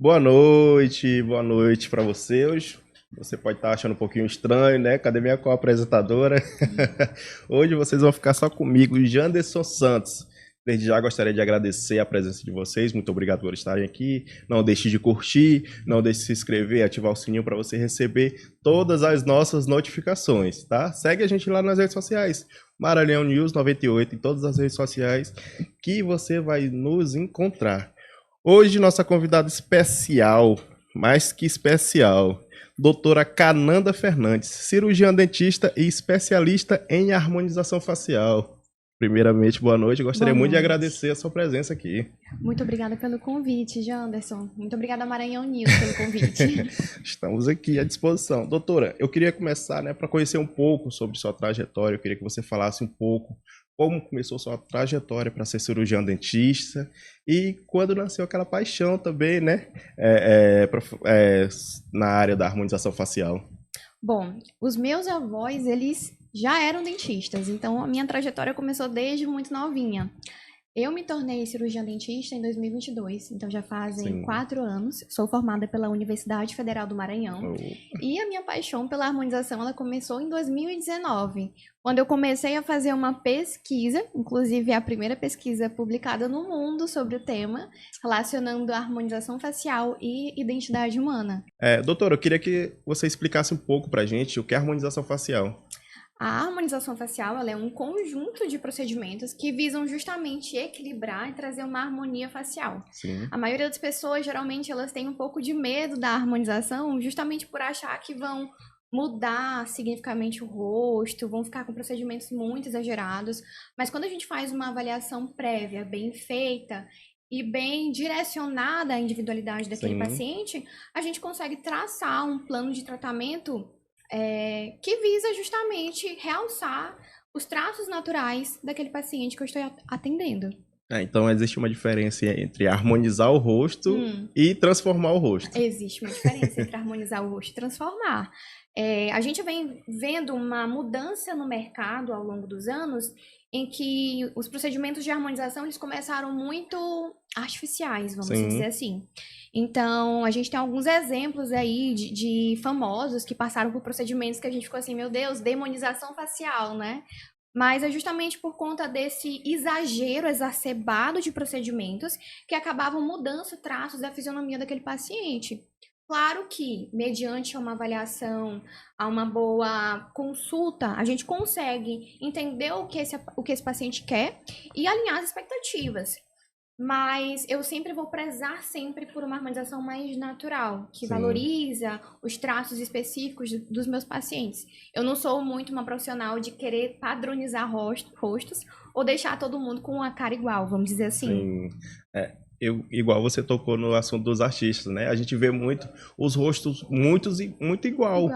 Boa noite para você hoje. Você pode estar achando um pouquinho estranho, né? Cadê minha co-apresentadora? Hoje vocês vão ficar só comigo, Janderson Santos. Desde já gostaria de agradecer a presença de vocês. Muito obrigado por estarem aqui. Não deixe de curtir, não deixe de se inscrever, ativar o sininho para você receber todas as nossas notificações, tá? Segue a gente lá nas redes sociais. Maranhão News 98 em todas as redes sociais que você vai nos encontrar. Hoje, nossa convidada especial, mais que especial, doutora Cananda Fernandes, cirurgiã dentista e especialista em harmonização facial. Primeiramente, boa noite. Gostaria Boa muito de noite. agradecer a sua presença aqui. Muito obrigada pelo convite, Janderson. Muito obrigada, Maranhão News, pelo convite. Estamos aqui à disposição. Doutora, eu queria começar, para conhecer um pouco sobre sua trajetória. Eu queria que você falasse um pouco como começou sua trajetória para ser cirurgião dentista e quando nasceu aquela paixão também, né, na área da harmonização facial. Bom, os meus avós, eles já eram dentistas, então a minha trajetória começou desde muito novinha. Eu me tornei cirurgiã dentista em 2022, então já fazem Sim. 4 anos. Sou formada pela Universidade Federal do Maranhão. E a minha paixão pela harmonização, ela começou em 2019, quando eu comecei a fazer uma pesquisa, inclusive a primeira pesquisa publicada no mundo sobre o tema, relacionando a harmonização facial e identidade humana. Doutora, eu queria que você explicasse um pouco pra gente o que é harmonização facial. A harmonização facial ela é um conjunto de procedimentos que visam justamente equilibrar e trazer uma harmonia facial. Sim. A maioria das pessoas, geralmente, elas têm um pouco de medo da harmonização, justamente por achar que vão mudar significativamente o rosto, vão ficar com procedimentos muito exagerados. Mas quando a gente faz uma avaliação prévia, bem feita e bem direcionada à individualidade daquele paciente, a gente consegue traçar um plano de tratamento que visa justamente realçar os traços naturais daquele paciente que eu estou atendendo. Então existe uma diferença entre harmonizar o rosto e transformar o rosto. Existe uma diferença entre harmonizar o rosto e transformar. A gente vem vendo uma mudança no mercado ao longo dos anos em que os procedimentos de harmonização eles começaram muito artificiais, vamos dizer assim. Então, a gente tem alguns exemplos aí de famosos que passaram por procedimentos que a gente ficou assim, meu Deus, demonização facial, né? Mas é justamente por conta desse exagero exacerbado de procedimentos que acabavam mudando os traços da fisionomia daquele paciente. Claro que, mediante uma avaliação, a uma boa consulta, a gente consegue entender o que esse paciente quer e alinhar as expectativas. Mas eu sempre vou prezar sempre por uma harmonização mais natural, que valoriza os traços específicos dos meus pacientes. Eu não sou muito uma profissional de querer padronizar rostos ou deixar todo mundo com a cara igual, vamos dizer assim. Sim. Igual você tocou no assunto dos artistas, né? A gente vê muito os rostos muito igual.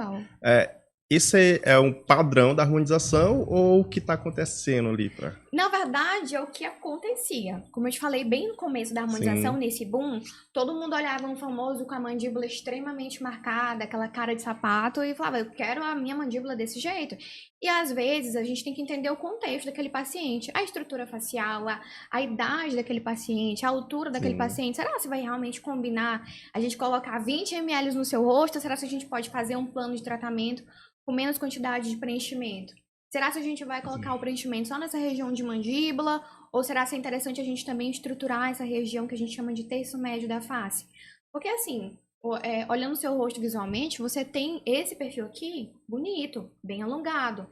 Isso é um padrão da harmonização ou o que está acontecendo ali? Na verdade, é o que acontecia. Como eu te falei bem no começo da harmonização, nesse boom, todo mundo olhava um famoso com a mandíbula extremamente marcada, aquela cara de sapato, e falava, eu quero a minha mandíbula desse jeito. E às vezes a gente tem que entender o contexto daquele paciente, a estrutura facial, a idade daquele paciente, a altura daquele paciente. Será que vai realmente combinar a gente colocar 20 ml no seu rosto? Será que a gente pode fazer um plano de tratamento com menos quantidade de preenchimento? Será que a gente vai colocar o preenchimento só nessa região de mandíbula? Ou será que é interessante a gente também estruturar essa região que a gente chama de terço médio da face? Porque assim, olhando o seu rosto visualmente, você tem esse perfil aqui bonito, bem alongado.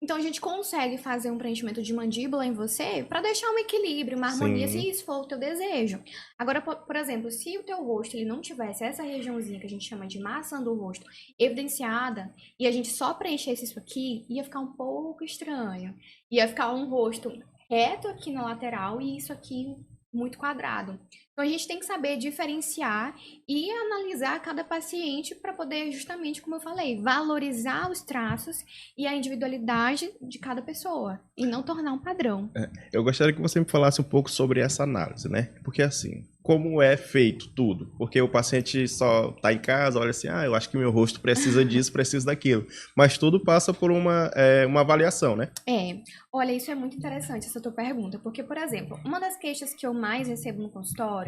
Então a gente consegue fazer um preenchimento de mandíbula em você para deixar um equilíbrio, uma harmonia, se isso for o teu desejo. Agora, por exemplo, se o teu rosto ele não tivesse essa regiãozinha que a gente chama de maçã do rosto evidenciada e a gente só preenchesse isso aqui, ia ficar um pouco estranho. Ia ficar um rosto reto aqui na lateral e isso aqui muito quadrado. Então a gente tem que saber diferenciar e analisar cada paciente para poder justamente, como eu falei, valorizar os traços e a individualidade de cada pessoa e não tornar um padrão. Eu gostaria que você me falasse um pouco sobre essa análise, né? Porque assim, como é feito tudo? Porque o paciente só está em casa, olha assim, eu acho que meu rosto precisa disso, precisa daquilo. Mas tudo passa por uma avaliação, né? Olha, isso é muito interessante, essa tua pergunta. Porque, por exemplo, uma das queixas que eu mais recebo no consultório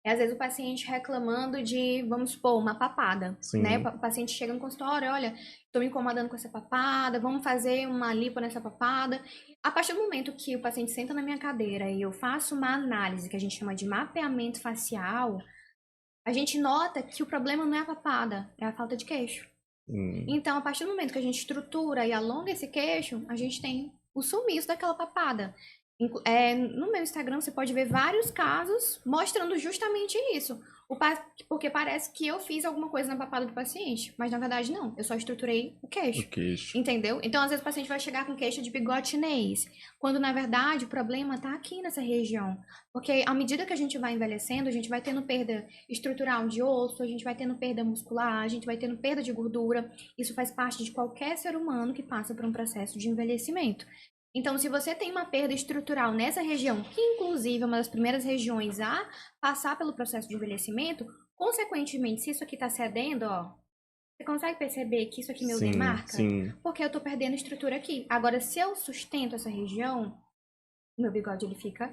É às vezes o paciente reclamando de, vamos supor, uma papada, né? Sim. O paciente chega no consultório, olha, estou me incomodando com essa papada, vamos fazer uma lipo nessa papada. A partir do momento que o paciente senta na minha cadeira e eu faço uma análise que a gente chama de mapeamento facial, a gente nota que o problema não é a papada, é a falta de queixo. Então, a partir do momento que a gente estrutura e alonga esse queixo, a gente tem o sumiço daquela papada. No meu Instagram você pode ver vários casos mostrando justamente isso. Porque parece que eu fiz alguma coisa na papada do paciente, mas na verdade não, eu só estruturei o O queixo. queixo. Entendeu? Então, às vezes o paciente vai chegar com queixa de bigode chinês, quando na verdade o problema está aqui nessa região. Porque à medida que a gente vai envelhecendo, a gente vai tendo perda estrutural de osso, a gente vai tendo perda muscular, a gente vai tendo perda de gordura. Isso faz parte de qualquer ser humano que passa por um processo de envelhecimento. Então, se você tem uma perda estrutural nessa região, que inclusive é uma das primeiras regiões a passar pelo processo de envelhecimento, consequentemente, se isso aqui está cedendo, ó, você consegue perceber que isso aqui me Sim, demarca? sim. Porque eu tô perdendo estrutura aqui. Agora, se eu sustento essa região, meu bigode ele fica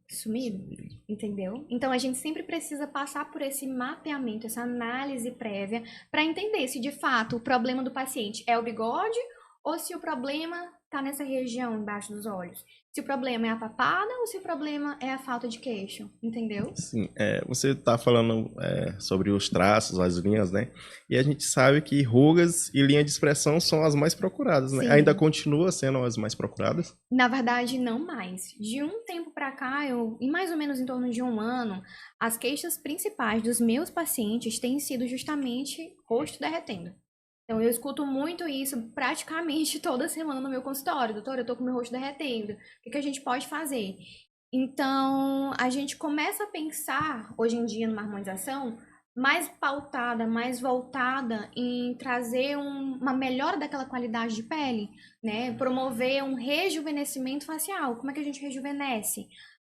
sumido, entendeu? Então a gente sempre precisa passar por esse mapeamento, essa análise prévia, para entender se de fato o problema do paciente é o bigode ou se o problema tá nessa região embaixo dos olhos. Se o problema é a papada ou se o problema é a falta de queixo, entendeu? Sim, você está falando sobre os traços, as linhas, né? E a gente sabe que rugas e linha de expressão são as mais procuradas, né? Sim. Ainda continua sendo as mais procuradas? Na verdade, não mais. De um tempo para cá, em mais ou menos em torno de um ano, as queixas principais dos meus pacientes têm sido justamente rosto derretendo. Então, eu escuto muito isso praticamente toda semana no meu consultório. Doutor, eu tô com meu rosto derretendo. O que a gente pode fazer? Então, a gente começa a pensar, hoje em dia, numa harmonização mais pautada, mais voltada em trazer uma melhora daquela qualidade de pele, né? Promover um rejuvenescimento facial. Como é que a gente rejuvenesce?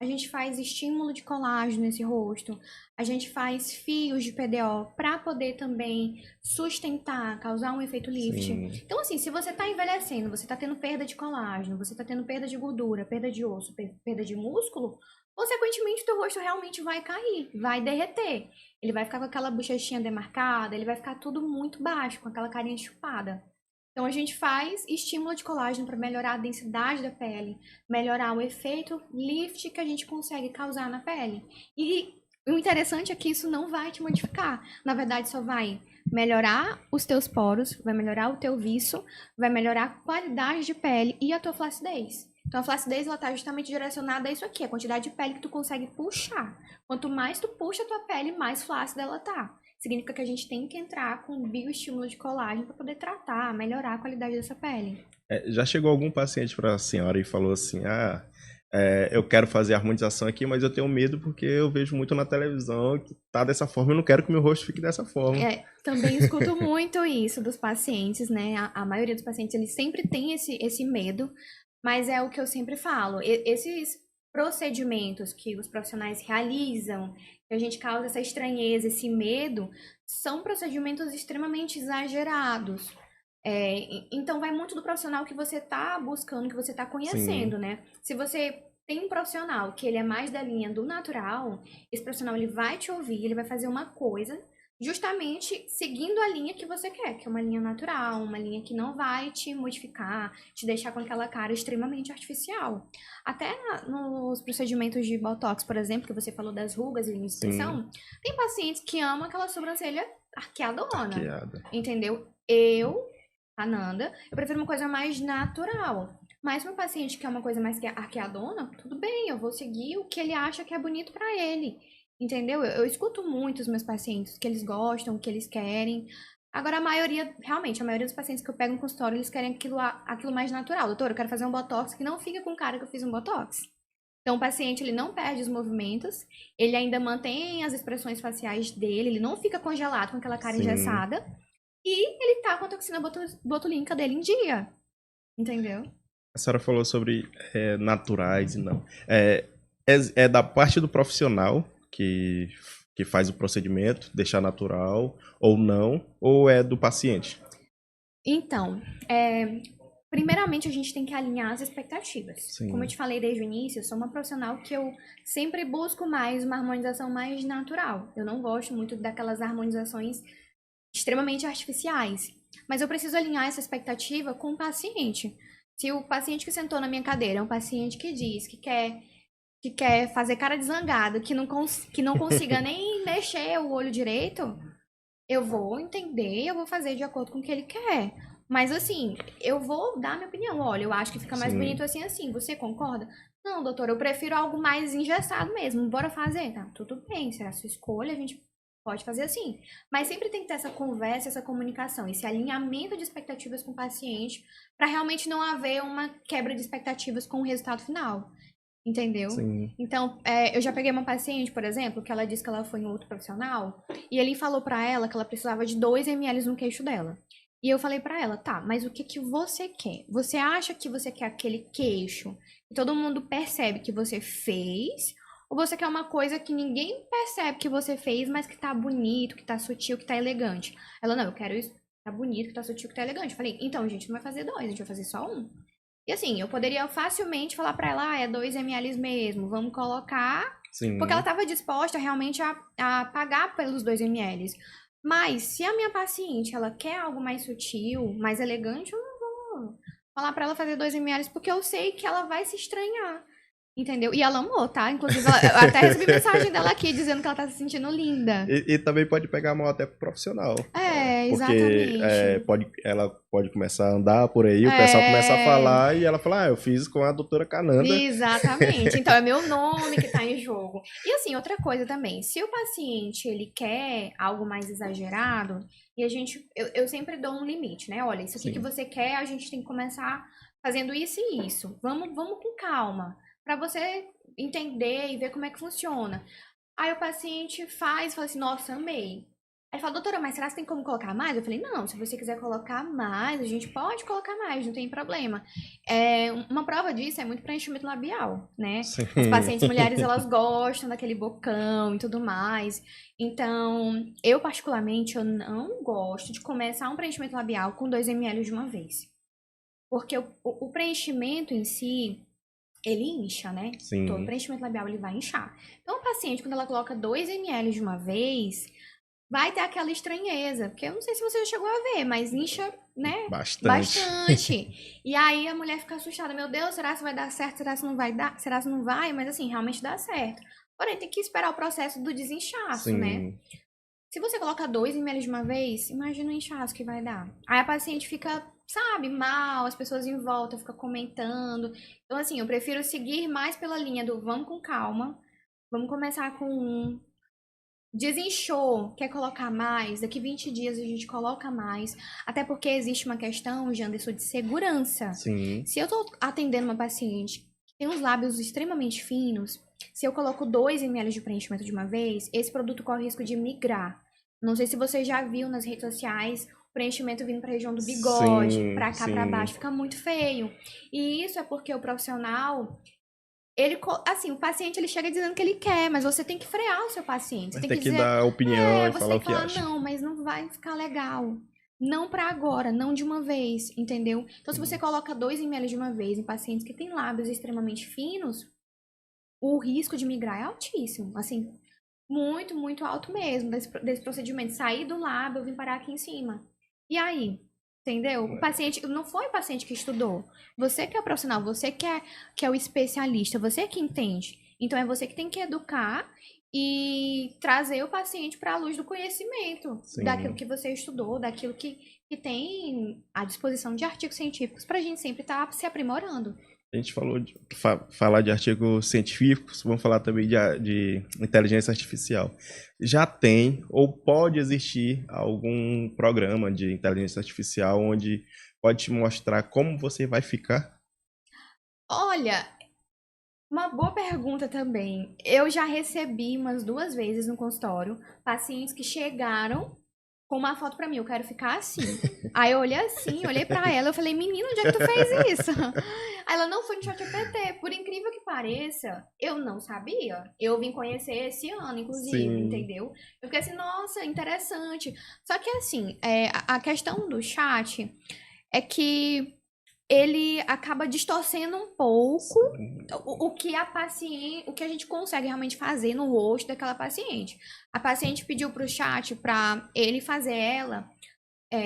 A gente faz estímulo de colágeno nesse rosto, a gente faz fios de PDO para poder também sustentar, causar um efeito lift. Sim. Então, assim, se você está envelhecendo, você está tendo perda de colágeno, você está tendo perda de gordura, perda de osso, perda de músculo, consequentemente, o teu rosto realmente vai cair, vai derreter. Ele vai ficar com aquela bochechinha demarcada, ele vai ficar tudo muito baixo, com aquela carinha chupada. Então a gente faz estímulo de colágeno para melhorar a densidade da pele, melhorar o efeito lift que a gente consegue causar na pele. E o interessante é que isso não vai te modificar. Na verdade, só vai melhorar os teus poros, vai melhorar o teu viço, vai melhorar a qualidade de pele e a tua flacidez. Então a flacidez ela está justamente direcionada a isso aqui, a quantidade de pele que tu consegue puxar. Quanto mais tu puxa a tua pele, mais flácida ela tá. Significa que a gente tem que entrar com bioestímulo de colágeno para poder tratar, melhorar a qualidade dessa pele. Já chegou algum paciente para a senhora e falou assim, eu quero fazer harmonização aqui, mas eu tenho medo porque eu vejo muito na televisão que tá dessa forma, eu não quero que meu rosto fique dessa forma. Também escuto muito isso dos pacientes, né? A maioria dos pacientes, eles sempre tem esse medo, mas é o que eu sempre falo. Esses procedimentos que os profissionais realizam, que a gente causa essa estranheza, esse medo, são procedimentos extremamente exagerados. Então vai muito do profissional que você está buscando, que você está conhecendo, Sim. né? Se você tem um profissional que ele é mais da linha do natural, esse profissional ele vai te ouvir, ele vai fazer uma coisa justamente seguindo a linha que você quer, que é uma linha natural, uma linha que não vai te modificar, te deixar com aquela cara extremamente artificial. Até nos procedimentos de Botox, por exemplo, que você falou das rugas e linhas de expressão, tem pacientes que amam aquela sobrancelha arqueadona, entendeu? Ananda, eu prefiro uma coisa mais natural. Mas para um paciente que é uma coisa mais arqueadona, tudo bem, eu vou seguir o que ele acha que é bonito para ele. Entendeu? Eu escuto muito os meus pacientes, o que eles gostam, o que eles querem. Agora, realmente, a maioria dos pacientes que eu pego no consultório, eles querem aquilo mais natural. Doutor, eu quero fazer um botox que não fica com cara que eu fiz um botox. Então, o paciente, ele não perde os movimentos, ele ainda mantém as expressões faciais dele, ele não fica congelado com aquela cara engessada. E ele tá com a toxina botulínica dele em dia. Entendeu? A senhora falou sobre naturais e não. É da parte do profissional que faz o procedimento, deixar natural ou não, ou é do paciente? Então, Primeiramente, a gente tem que alinhar as expectativas. Sim. Como eu te falei desde o início, eu sou uma profissional que eu sempre busco mais uma harmonização mais natural. Eu não gosto muito daquelas harmonizações extremamente artificiais. Mas eu preciso alinhar essa expectativa com o paciente. Se o paciente que sentou na minha cadeira é um paciente que diz que quer fazer cara de zangado, que não consiga nem mexer o olho direito, eu vou entender, eu vou fazer de acordo com o que ele quer. Mas assim, eu vou dar minha opinião. Olha, eu acho que fica mais Sim. bonito assim, assim. Você concorda? Não, doutor, eu prefiro algo mais engessado mesmo. Bora fazer? Tá, tudo bem, será a sua escolha, a gente pode fazer assim. Mas sempre tem que ter essa conversa, essa comunicação, esse alinhamento de expectativas com o paciente, para realmente não haver uma quebra de expectativas com o resultado final. Entendeu? Sim. Então, eu já peguei uma paciente, por exemplo, que ela disse que ela foi em outro profissional, e ele falou pra ela que ela precisava de 2 ml no queixo dela. E eu falei pra ela, tá, mas o que que você quer? Você acha que você quer aquele queixo que todo mundo percebe que você fez? Ou você quer uma coisa que ninguém percebe que você fez, mas que tá bonito, que tá sutil, que tá elegante? Ela, não, eu quero isso, que tá bonito, que tá sutil, que tá elegante. Eu falei, então, a gente não vai fazer 2, a gente vai fazer só um. E assim, eu poderia facilmente falar pra ela, é 2 ml mesmo, vamos colocar. Sim. Porque ela estava disposta realmente a pagar pelos 2 ml. Mas se a minha paciente, ela quer algo mais sutil, mais elegante, eu não vou falar pra ela fazer 2 ml, porque eu sei que ela vai se estranhar. Entendeu? E ela amou, tá? Inclusive, eu até recebi mensagem dela aqui dizendo que ela tá se sentindo linda. E também pode pegar mal até pro profissional. Exatamente. Porque ela pode começar a andar por aí, o pessoal começa a falar e ela fala, eu fiz com a doutora Cananda. Exatamente. Então é meu nome que tá em jogo. E assim, outra coisa também, se o paciente ele quer algo mais exagerado, e eu sempre dou um limite, né? Olha, isso aqui que você quer, a gente tem que começar fazendo isso e isso. Vamos com calma, para você entender e ver como é que funciona. Aí o paciente fala assim, nossa, amei. Aí fala, doutora, mas será que tem como colocar mais? Eu falei, não, se você quiser colocar mais, a gente pode colocar mais, não tem problema. Uma prova disso é muito preenchimento labial, né? Sim. As pacientes mulheres, elas gostam daquele bocão e tudo mais. Então, eu particularmente, eu não gosto de começar um preenchimento labial com 2 ml de uma vez. Porque o preenchimento em si, ele incha, né? Sim. Todo preenchimento labial, ele vai inchar. Então, a paciente, quando ela coloca 2 ml de uma vez, vai ter aquela estranheza. Porque eu não sei se você já chegou a ver, mas incha, né? Bastante. E aí, a mulher fica assustada. Meu Deus, será que vai dar certo? Será que não vai dar? Será que não vai? Mas, assim, realmente dá certo. Porém, tem que esperar o processo do desinchaço, né? Se você coloca 2 ml de uma vez, imagina o inchaço que vai dar. Aí a paciente fica, sabe, mal, as pessoas em volta ficam comentando. Então, assim, eu prefiro seguir mais pela linha do vamos com calma, vamos começar com um. Desinchou, quer colocar mais, daqui 20 dias a gente coloca mais. Até porque existe uma questão, Janderson, de segurança. Sim. Se eu tô atendendo uma paciente que tem os lábios extremamente finos, se eu coloco 2 ml de preenchimento de uma vez, esse produto corre o risco de migrar. Não sei se você já viu nas redes sociais o preenchimento vindo para a região do bigode, para cá, para baixo, fica muito feio. E isso é porque o profissional, assim, o paciente ele chega dizendo que ele quer, mas você tem que frear o seu paciente. Você tem que dizer, dar opinião e você falar tem o que que falar, acha. não, mas não vai ficar legal. Não para agora, não de uma vez, entendeu? Então, se você coloca 2 ml de uma vez em pacientes que têm lábios extremamente finos, o risco de migrar é altíssimo. Assim, muito, muito alto mesmo, desse procedimento. Sair do lábio, vir parar aqui em cima. E aí? Entendeu? O paciente, não foi o paciente que estudou. Você que é o profissional, você que é o especialista, você que entende. Então, é você que tem que educar e trazer o paciente para a luz do conhecimento, daquilo que você estudou, daquilo que tem à disposição de artigos científicos, para a gente sempre estar se aprimorando. A gente falou de falar de artigos científicos, vamos falar também de inteligência artificial. Já tem ou pode existir algum programa de inteligência artificial onde pode te mostrar como você vai ficar? Olha, uma boa pergunta também. Eu já recebi umas 2 vezes no consultório pacientes que chegaram com uma foto pra mim, eu quero ficar assim. Aí eu olhei assim, olhei pra ela, eu falei, menina, onde é que tu fez isso? Aí ela, não, foi no ChatGPT. Por incrível que pareça, eu não sabia. Eu vim conhecer esse ano, inclusive, entendeu? Eu fiquei assim, nossa, interessante. Só que assim, a questão do chat é que ele acaba distorcendo um pouco o que a paciente, o que a gente consegue realmente fazer no rosto daquela paciente. A paciente pediu pro chat pra ele fazer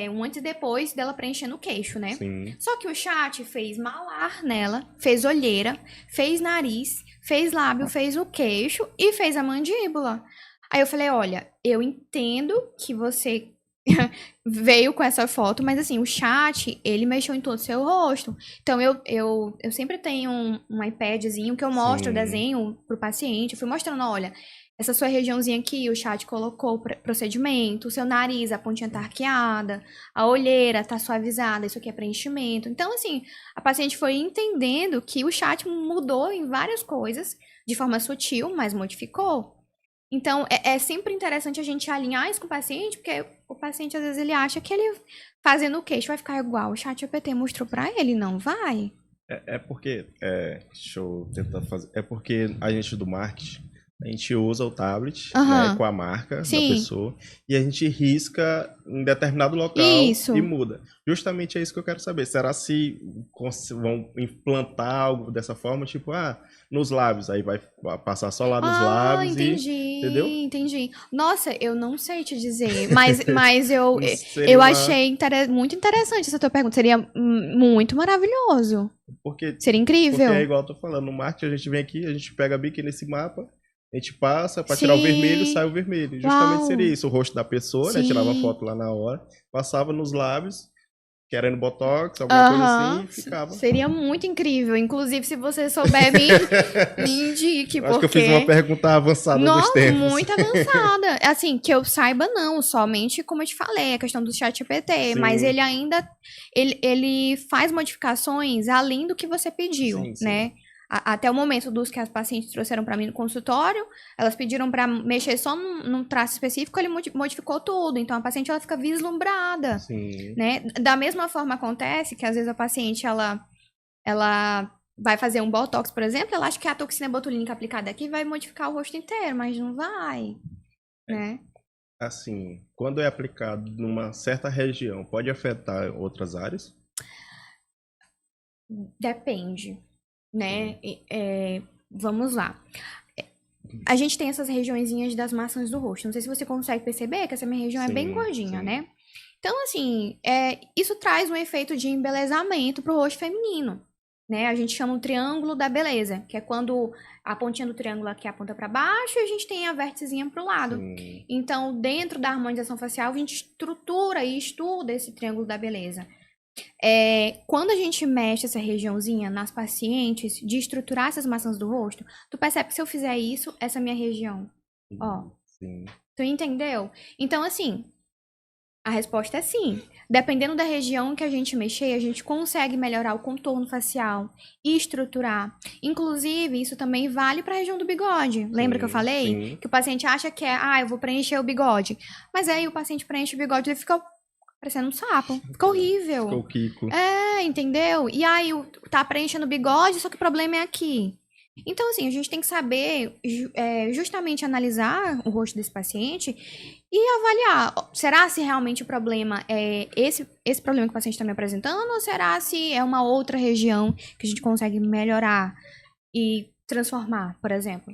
um antes e depois dela preenchendo o queixo, né? Sim. Só que o chat fez malar nela, fez olheira, fez nariz, fez lábio, fez o queixo e fez a mandíbula. Aí eu falei, olha, eu entendo que você veio com essa foto, mas assim, o chat, ele mexeu em todo o seu rosto. Então, eu sempre tenho um iPadzinho que eu mostro o desenho pro paciente. Eu fui mostrando, olha, essa sua regiãozinha aqui, o chat colocou procedimento, o seu nariz, a pontinha tá arqueada, a olheira tá suavizada, isso aqui é preenchimento. Então, assim, a paciente foi entendendo que o chat mudou em várias coisas, de forma sutil, mas modificou. Então, é sempre interessante a gente alinhar isso com o paciente, porque o paciente, às vezes, ele acha que ele fazendo o queixo vai ficar igual o ChatGPT mostrou pra ele, não vai. Deixa eu tentar fazer. É porque a gente do marketing, a gente usa o tablet, Aham. né, com a marca da Sim. pessoa e a gente risca em determinado local Isso. e muda. Justamente é isso que eu quero saber. Será se vão implantar algo dessa forma, tipo, nos lábios, aí vai passar só lá nos lábios entendi, entendeu? Entendi. Nossa, eu não sei te dizer, mas eu Seria uma- achei muito interessante essa tua pergunta. Seria muito maravilhoso. Seria incrível. Porque é igual eu tô falando, no marketing a gente vem aqui, a gente pega a bique nesse mapa, a gente passa para tirar o vermelho, sai o vermelho. Justamente seria isso, o rosto da pessoa, né? Tirava a foto lá na hora, passava nos lábios, querendo botox, alguma coisa assim, e ficava. Seria muito incrível. Inclusive, se você souber, me indique. Acho que eu fiz uma pergunta avançada dos tempos. Muito avançada. Assim, que eu saiba, não. Somente, como eu te falei, a questão do ChatGPT. Mas ele ainda... Ele faz modificações além do que você pediu, né? Até o momento dos que as pacientes trouxeram para mim no consultório, elas pediram para mexer só num traço específico, ele modificou tudo. Então, a paciente, ela fica vislumbrada, né? Da mesma forma acontece que, às vezes, a paciente, ela vai fazer um botox, por exemplo, ela acha que a toxina botulínica aplicada aqui vai modificar o rosto inteiro, mas não vai, né? Assim, quando é aplicado numa certa região, pode afetar outras áreas? Depende, né? Vamos lá. A gente tem essas regiõezinhas das maçãs do rosto. Não sei se você consegue perceber que essa minha região é bem gordinha, né? Então, assim, isso traz um efeito de embelezamento pro rosto feminino, né? A gente chama o triângulo da beleza, que é quando a pontinha do triângulo aqui aponta para baixo e a gente tem a vérticezinha pro lado. Então, dentro da harmonização facial, a gente estrutura e estuda esse triângulo da beleza. Quando a gente mexe essa regiãozinha nas pacientes, de estruturar essas maçãs do rosto, tu percebe que se eu fizer isso, essa minha região, ó. Tu entendeu? Então, assim, a resposta é sim. Dependendo da região que a gente mexer, a gente consegue melhorar o contorno facial e estruturar. Inclusive, isso também vale para a região do bigode. Lembra que eu falei? Que o paciente acha que eu vou preencher o bigode. Mas aí o paciente preenche o bigode e ele fica parecendo um sapo. Fica horrível. Ficou o Kiko. Entendeu? E aí tá preenchendo o bigode, só que o problema é aqui. Então, assim, a gente tem que saber justamente analisar o rosto desse paciente e avaliar. Será se realmente o problema é esse problema que o paciente está me apresentando ou será se é uma outra região que a gente consegue melhorar e transformar, por exemplo?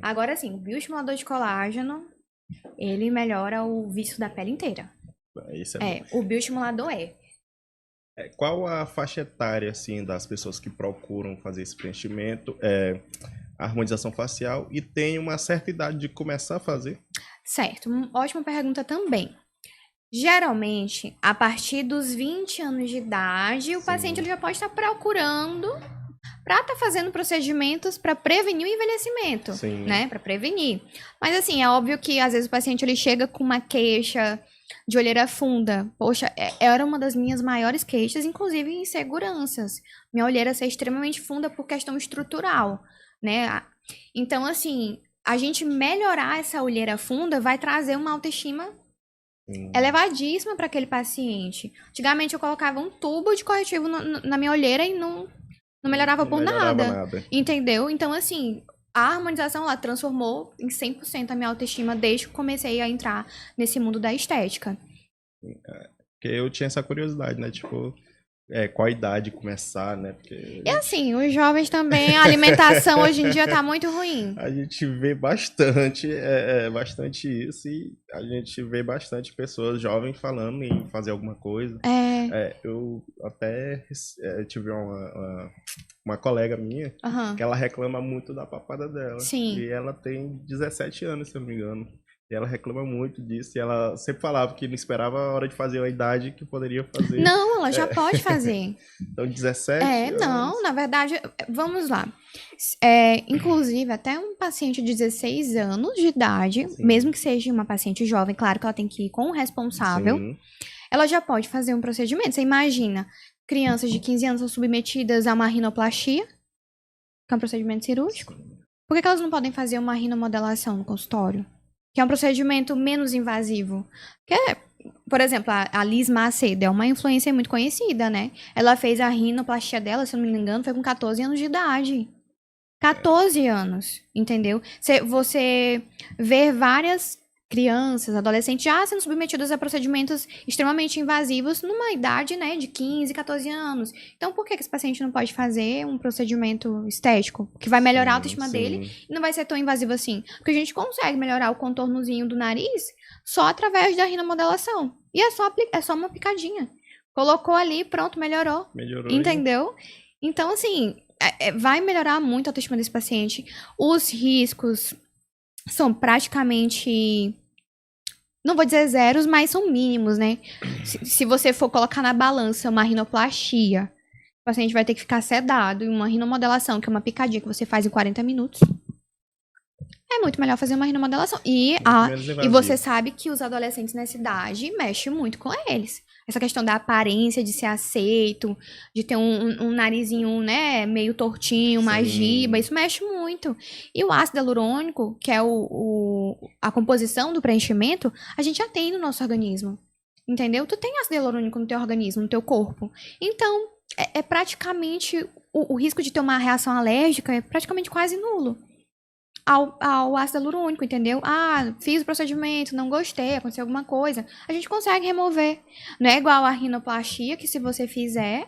Agora, sim, o bioestimulador de colágeno, ele melhora o vício da pele inteira. Isso o bioestimulador Qual a faixa etária, assim, das pessoas que procuram fazer esse preenchimento, harmonização facial, e tem uma certa idade de começar a fazer? Certo, ótima pergunta também. Geralmente, a partir dos 20 anos de idade, o paciente ele já pode estar procurando para estar fazendo procedimentos para prevenir o envelhecimento, né? Para prevenir. Mas assim, é óbvio que às vezes o paciente ele chega com uma queixa de olheira funda. Poxa, era uma das minhas maiores queixas, inclusive inseguranças. Minha olheira ser extremamente funda por questão estrutural, né? Então, assim, a gente melhorar essa olheira funda vai trazer uma autoestima elevadíssima para aquele paciente. Antigamente eu colocava um tubo de corretivo na minha olheira e não melhorava por nada. Entendeu? Então, assim, a harmonização ela transformou em 100% a minha autoestima desde que comecei a entrar nesse mundo da estética. Porque eu tinha essa curiosidade, né? Tipo, qual idade começar, né? Porque E assim, os jovens também, a alimentação hoje em dia tá muito ruim. a gente vê bastante isso e a gente vê bastante pessoas jovens falando em fazer alguma coisa. Eu até tive uma colega minha que ela reclama muito da papada dela. Sim. E ela tem 17 anos, se eu não me engano. E ela reclama muito disso. E ela sempre falava que não esperava a hora de fazer a idade que poderia fazer. Não, ela já pode fazer. Então, 17 anos. Não, na verdade, vamos lá. Inclusive, até um paciente de 16 anos de idade, Sim. mesmo que seja uma paciente jovem, claro que ela tem que ir com o responsável, Sim. ela já pode fazer um procedimento. Você imagina, crianças de 15 anos são submetidas a uma rinoplastia, que é um procedimento cirúrgico. Por que elas não podem fazer uma rinomodelação no consultório? Que é um procedimento menos invasivo. Por exemplo, a Liz Macedo é uma influencer muito conhecida, né? Ela fez a rinoplastia dela, se eu não me engano, foi com 14 anos de idade. 14 anos, entendeu? Você vê várias crianças, adolescentes já sendo submetidas a procedimentos extremamente invasivos numa idade, né, de 15, 14 anos. Então, por que esse paciente não pode fazer um procedimento estético que vai melhorar a autoestima dele e não vai ser tão invasivo assim? Porque a gente consegue melhorar o contornozinho do nariz só através da rinomodelação. E é só uma picadinha. Colocou ali, pronto, melhorou. Entendeu? Então, assim, vai melhorar muito a autoestima desse paciente. Os riscos são praticamente, não vou dizer zeros, mas são mínimos, né? Se você for colocar na balança uma rinoplastia, o paciente vai ter que ficar sedado, e uma rinomodelação, que é uma picadinha que você faz em 40 minutos, é muito melhor fazer uma rinomodelação. E você sabe que os adolescentes nessa idade mexem muito com eles. Essa questão da aparência, de ser aceito, de ter um narizinho, né, meio tortinho, uma giba, isso mexe muito. E o ácido hialurônico, que é a composição do preenchimento, a gente já tem no nosso organismo. Entendeu? Tu tem ácido hialurônico no teu organismo, no teu corpo. Então, é praticamente, o risco de ter uma reação alérgica é praticamente quase nulo. Ao ácido hialurônico, entendeu? Fiz o procedimento, não gostei, aconteceu alguma coisa. A gente consegue remover. Não é igual a rinoplastia, que se você fizer,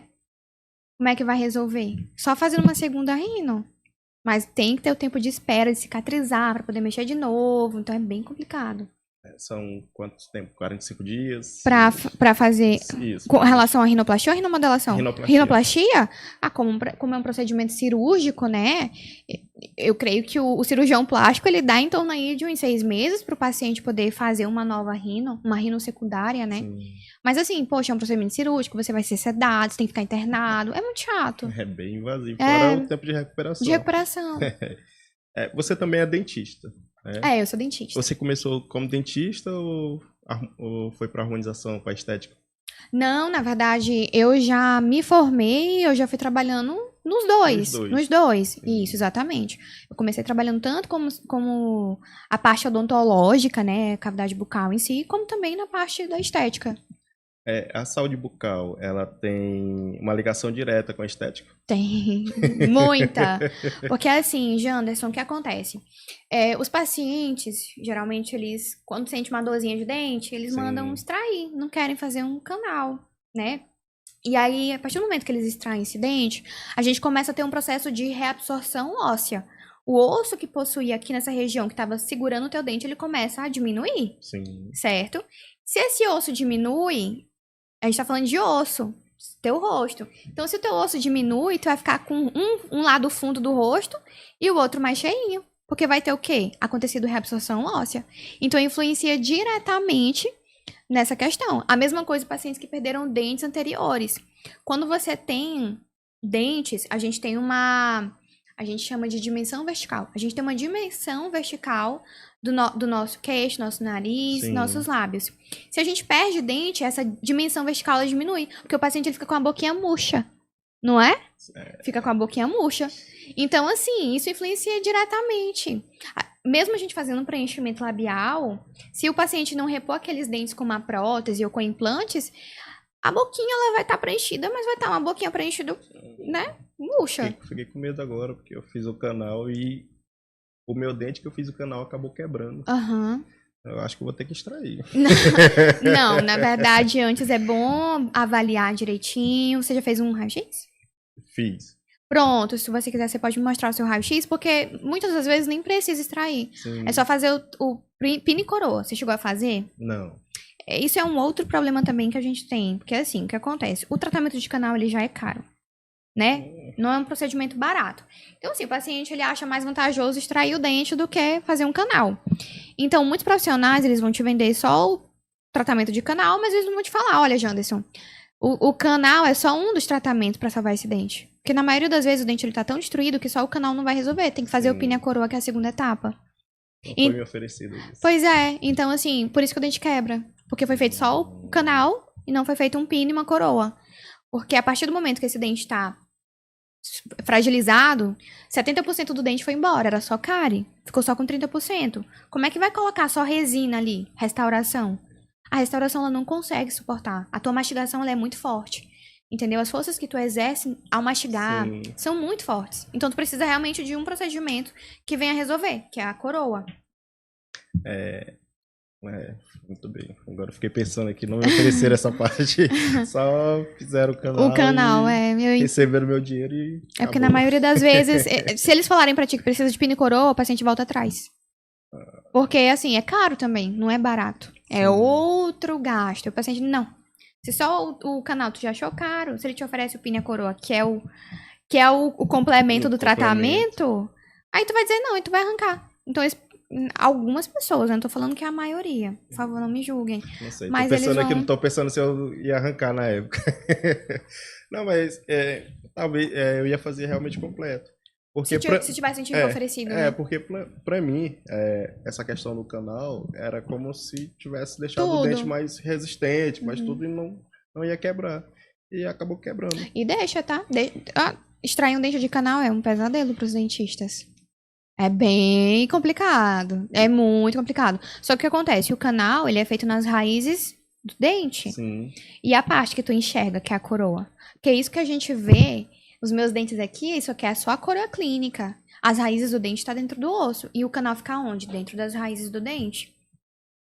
como é que vai resolver? Só fazendo uma segunda rino. Mas tem que ter o tempo de espera, de cicatrizar, para poder mexer de novo. Então é bem complicado. São quantos tempo? 45 dias? Pra fazer. Isso, com relação à rinoplastia ou rinomodelação? Rinoplastia. Como é um procedimento cirúrgico, né? Eu creio que o cirurgião plástico, ele dá em torno aí de uns 6 meses para o paciente poder fazer uma nova rino, uma rino secundária, né? Sim. Mas assim, poxa, é um procedimento cirúrgico, você vai ser sedado, você tem que ficar internado. É muito chato. É bem invasivo. Fora o tempo de recuperação. De recuperação. Você também é dentista. Eu sou dentista. Você começou como dentista ou foi para harmonização, para estética? Não, na verdade, eu já me formei, eu já fui trabalhando nos dois. Isso, exatamente. Eu comecei trabalhando tanto como a parte odontológica, né, cavidade bucal em si, como também na parte da estética. A saúde bucal, ela tem uma ligação direta com a estética? Tem, muita. Porque assim, Janderson, o que acontece? Os pacientes, geralmente, eles, quando sentem uma dorzinha de dente, eles mandam extrair, não querem fazer um canal, né? E aí, a partir do momento que eles extraem esse dente, a gente começa a ter um processo de reabsorção óssea. O osso que possuía aqui nessa região, que estava segurando o teu dente, ele começa a diminuir. Sim. Certo? Se esse osso diminui, a gente tá falando de osso, teu rosto. Então, se o teu osso diminui, tu vai ficar com um lado fundo do rosto e o outro mais cheinho. Porque vai ter o quê? Acontecido reabsorção óssea. Então, influencia diretamente nessa questão. A mesma coisa para pacientes que perderam dentes anteriores. Quando você tem dentes, a gente tem a gente chama de dimensão vertical. A gente tem uma dimensão vertical do nosso queixo, nosso nariz, nossos lábios. Se a gente perde dente, essa dimensão vertical ela diminui. Porque o paciente ele fica com a boquinha murcha. Não é? Fica com a boquinha murcha. Então, assim, isso influencia diretamente. Mesmo a gente fazendo um preenchimento labial, se o paciente não repor aqueles dentes com uma prótese ou com implantes, a boquinha ela vai estar preenchida, mas vai estar uma boquinha preenchida, né? Murcha. Fiquei com medo agora, porque eu fiz o canal e o meu dente que eu fiz o canal acabou quebrando. Eu acho que eu vou ter que extrair. Não, na verdade, antes é bom avaliar direitinho. Você já fez um raio-x? Fiz. Pronto, se você quiser, você pode me mostrar o seu raio-x, porque muitas das vezes nem precisa extrair. Sim. É só fazer o pino e coroa. Você chegou a fazer? Não. Isso é um outro problema também que a gente tem. Porque assim, o que acontece? O tratamento de canal, ele já é caro, né? Não é um procedimento barato. Então, assim, o paciente, ele acha mais vantajoso extrair o dente do que fazer um canal. Então, muitos profissionais, eles vão te vender só o tratamento de canal, mas eles não vão te falar, olha, Janderson, o canal é só um dos tratamentos para salvar esse dente. Porque na maioria das vezes o dente ele tá tão destruído que só o canal não vai resolver. Tem que fazer o pino e a coroa, que é a segunda etapa. Não foi me oferecido isso. Pois é. Então, assim, por isso que o dente quebra. Porque foi feito só o canal e não foi feito um pino e uma coroa. Porque a partir do momento que esse dente tá fragilizado, 70% do dente foi embora. Era só cárie. Ficou só com 30%. Como é que vai colocar só resina ali? Restauração. A restauração, ela não consegue suportar. A tua mastigação, ela é muito forte. Entendeu? As forças que tu exerce ao mastigar são muito fortes. Então, tu precisa realmente de um procedimento que venha resolver, que é a coroa. Muito bem. Agora eu fiquei pensando aqui, não me ofereceram essa parte. Só fizeram o canal. O canal, receberam meu dinheiro e É porque na maioria das vezes, se eles falarem pra ti que precisa de pino e coroa, o paciente volta atrás. Porque, assim, é caro também, não é barato. É outro gasto. O paciente, não. Se só o canal tu já achou caro, se ele te oferece o pino e a coroa, que é o complemento do tratamento, aí tu vai dizer não, e tu vai arrancar. Então, algumas pessoas, eu não tô falando que é a maioria. Por favor, não me julguem. Não sei, mas tô pensando aqui, não tô pensando se eu ia arrancar na época. Não, mas talvez eu ia fazer realmente completo. Porque se tivesse um time oferecido, né? Porque pra mim, essa questão do canal era como se tivesse deixado o dente mais resistente, mas tudo não ia quebrar. E acabou quebrando. E deixa, tá? Extrair um dente de canal é um pesadelo pros dentistas. É bem complicado. É muito complicado. Só que o que acontece? O canal, ele é feito nas raízes do dente. Sim. E a parte que tu enxerga, que é a coroa. Que é isso que a gente vê. Os meus dentes aqui, isso aqui é só a coroa clínica. As raízes do dente tá dentro do osso. E o canal fica onde? Dentro das raízes do dente.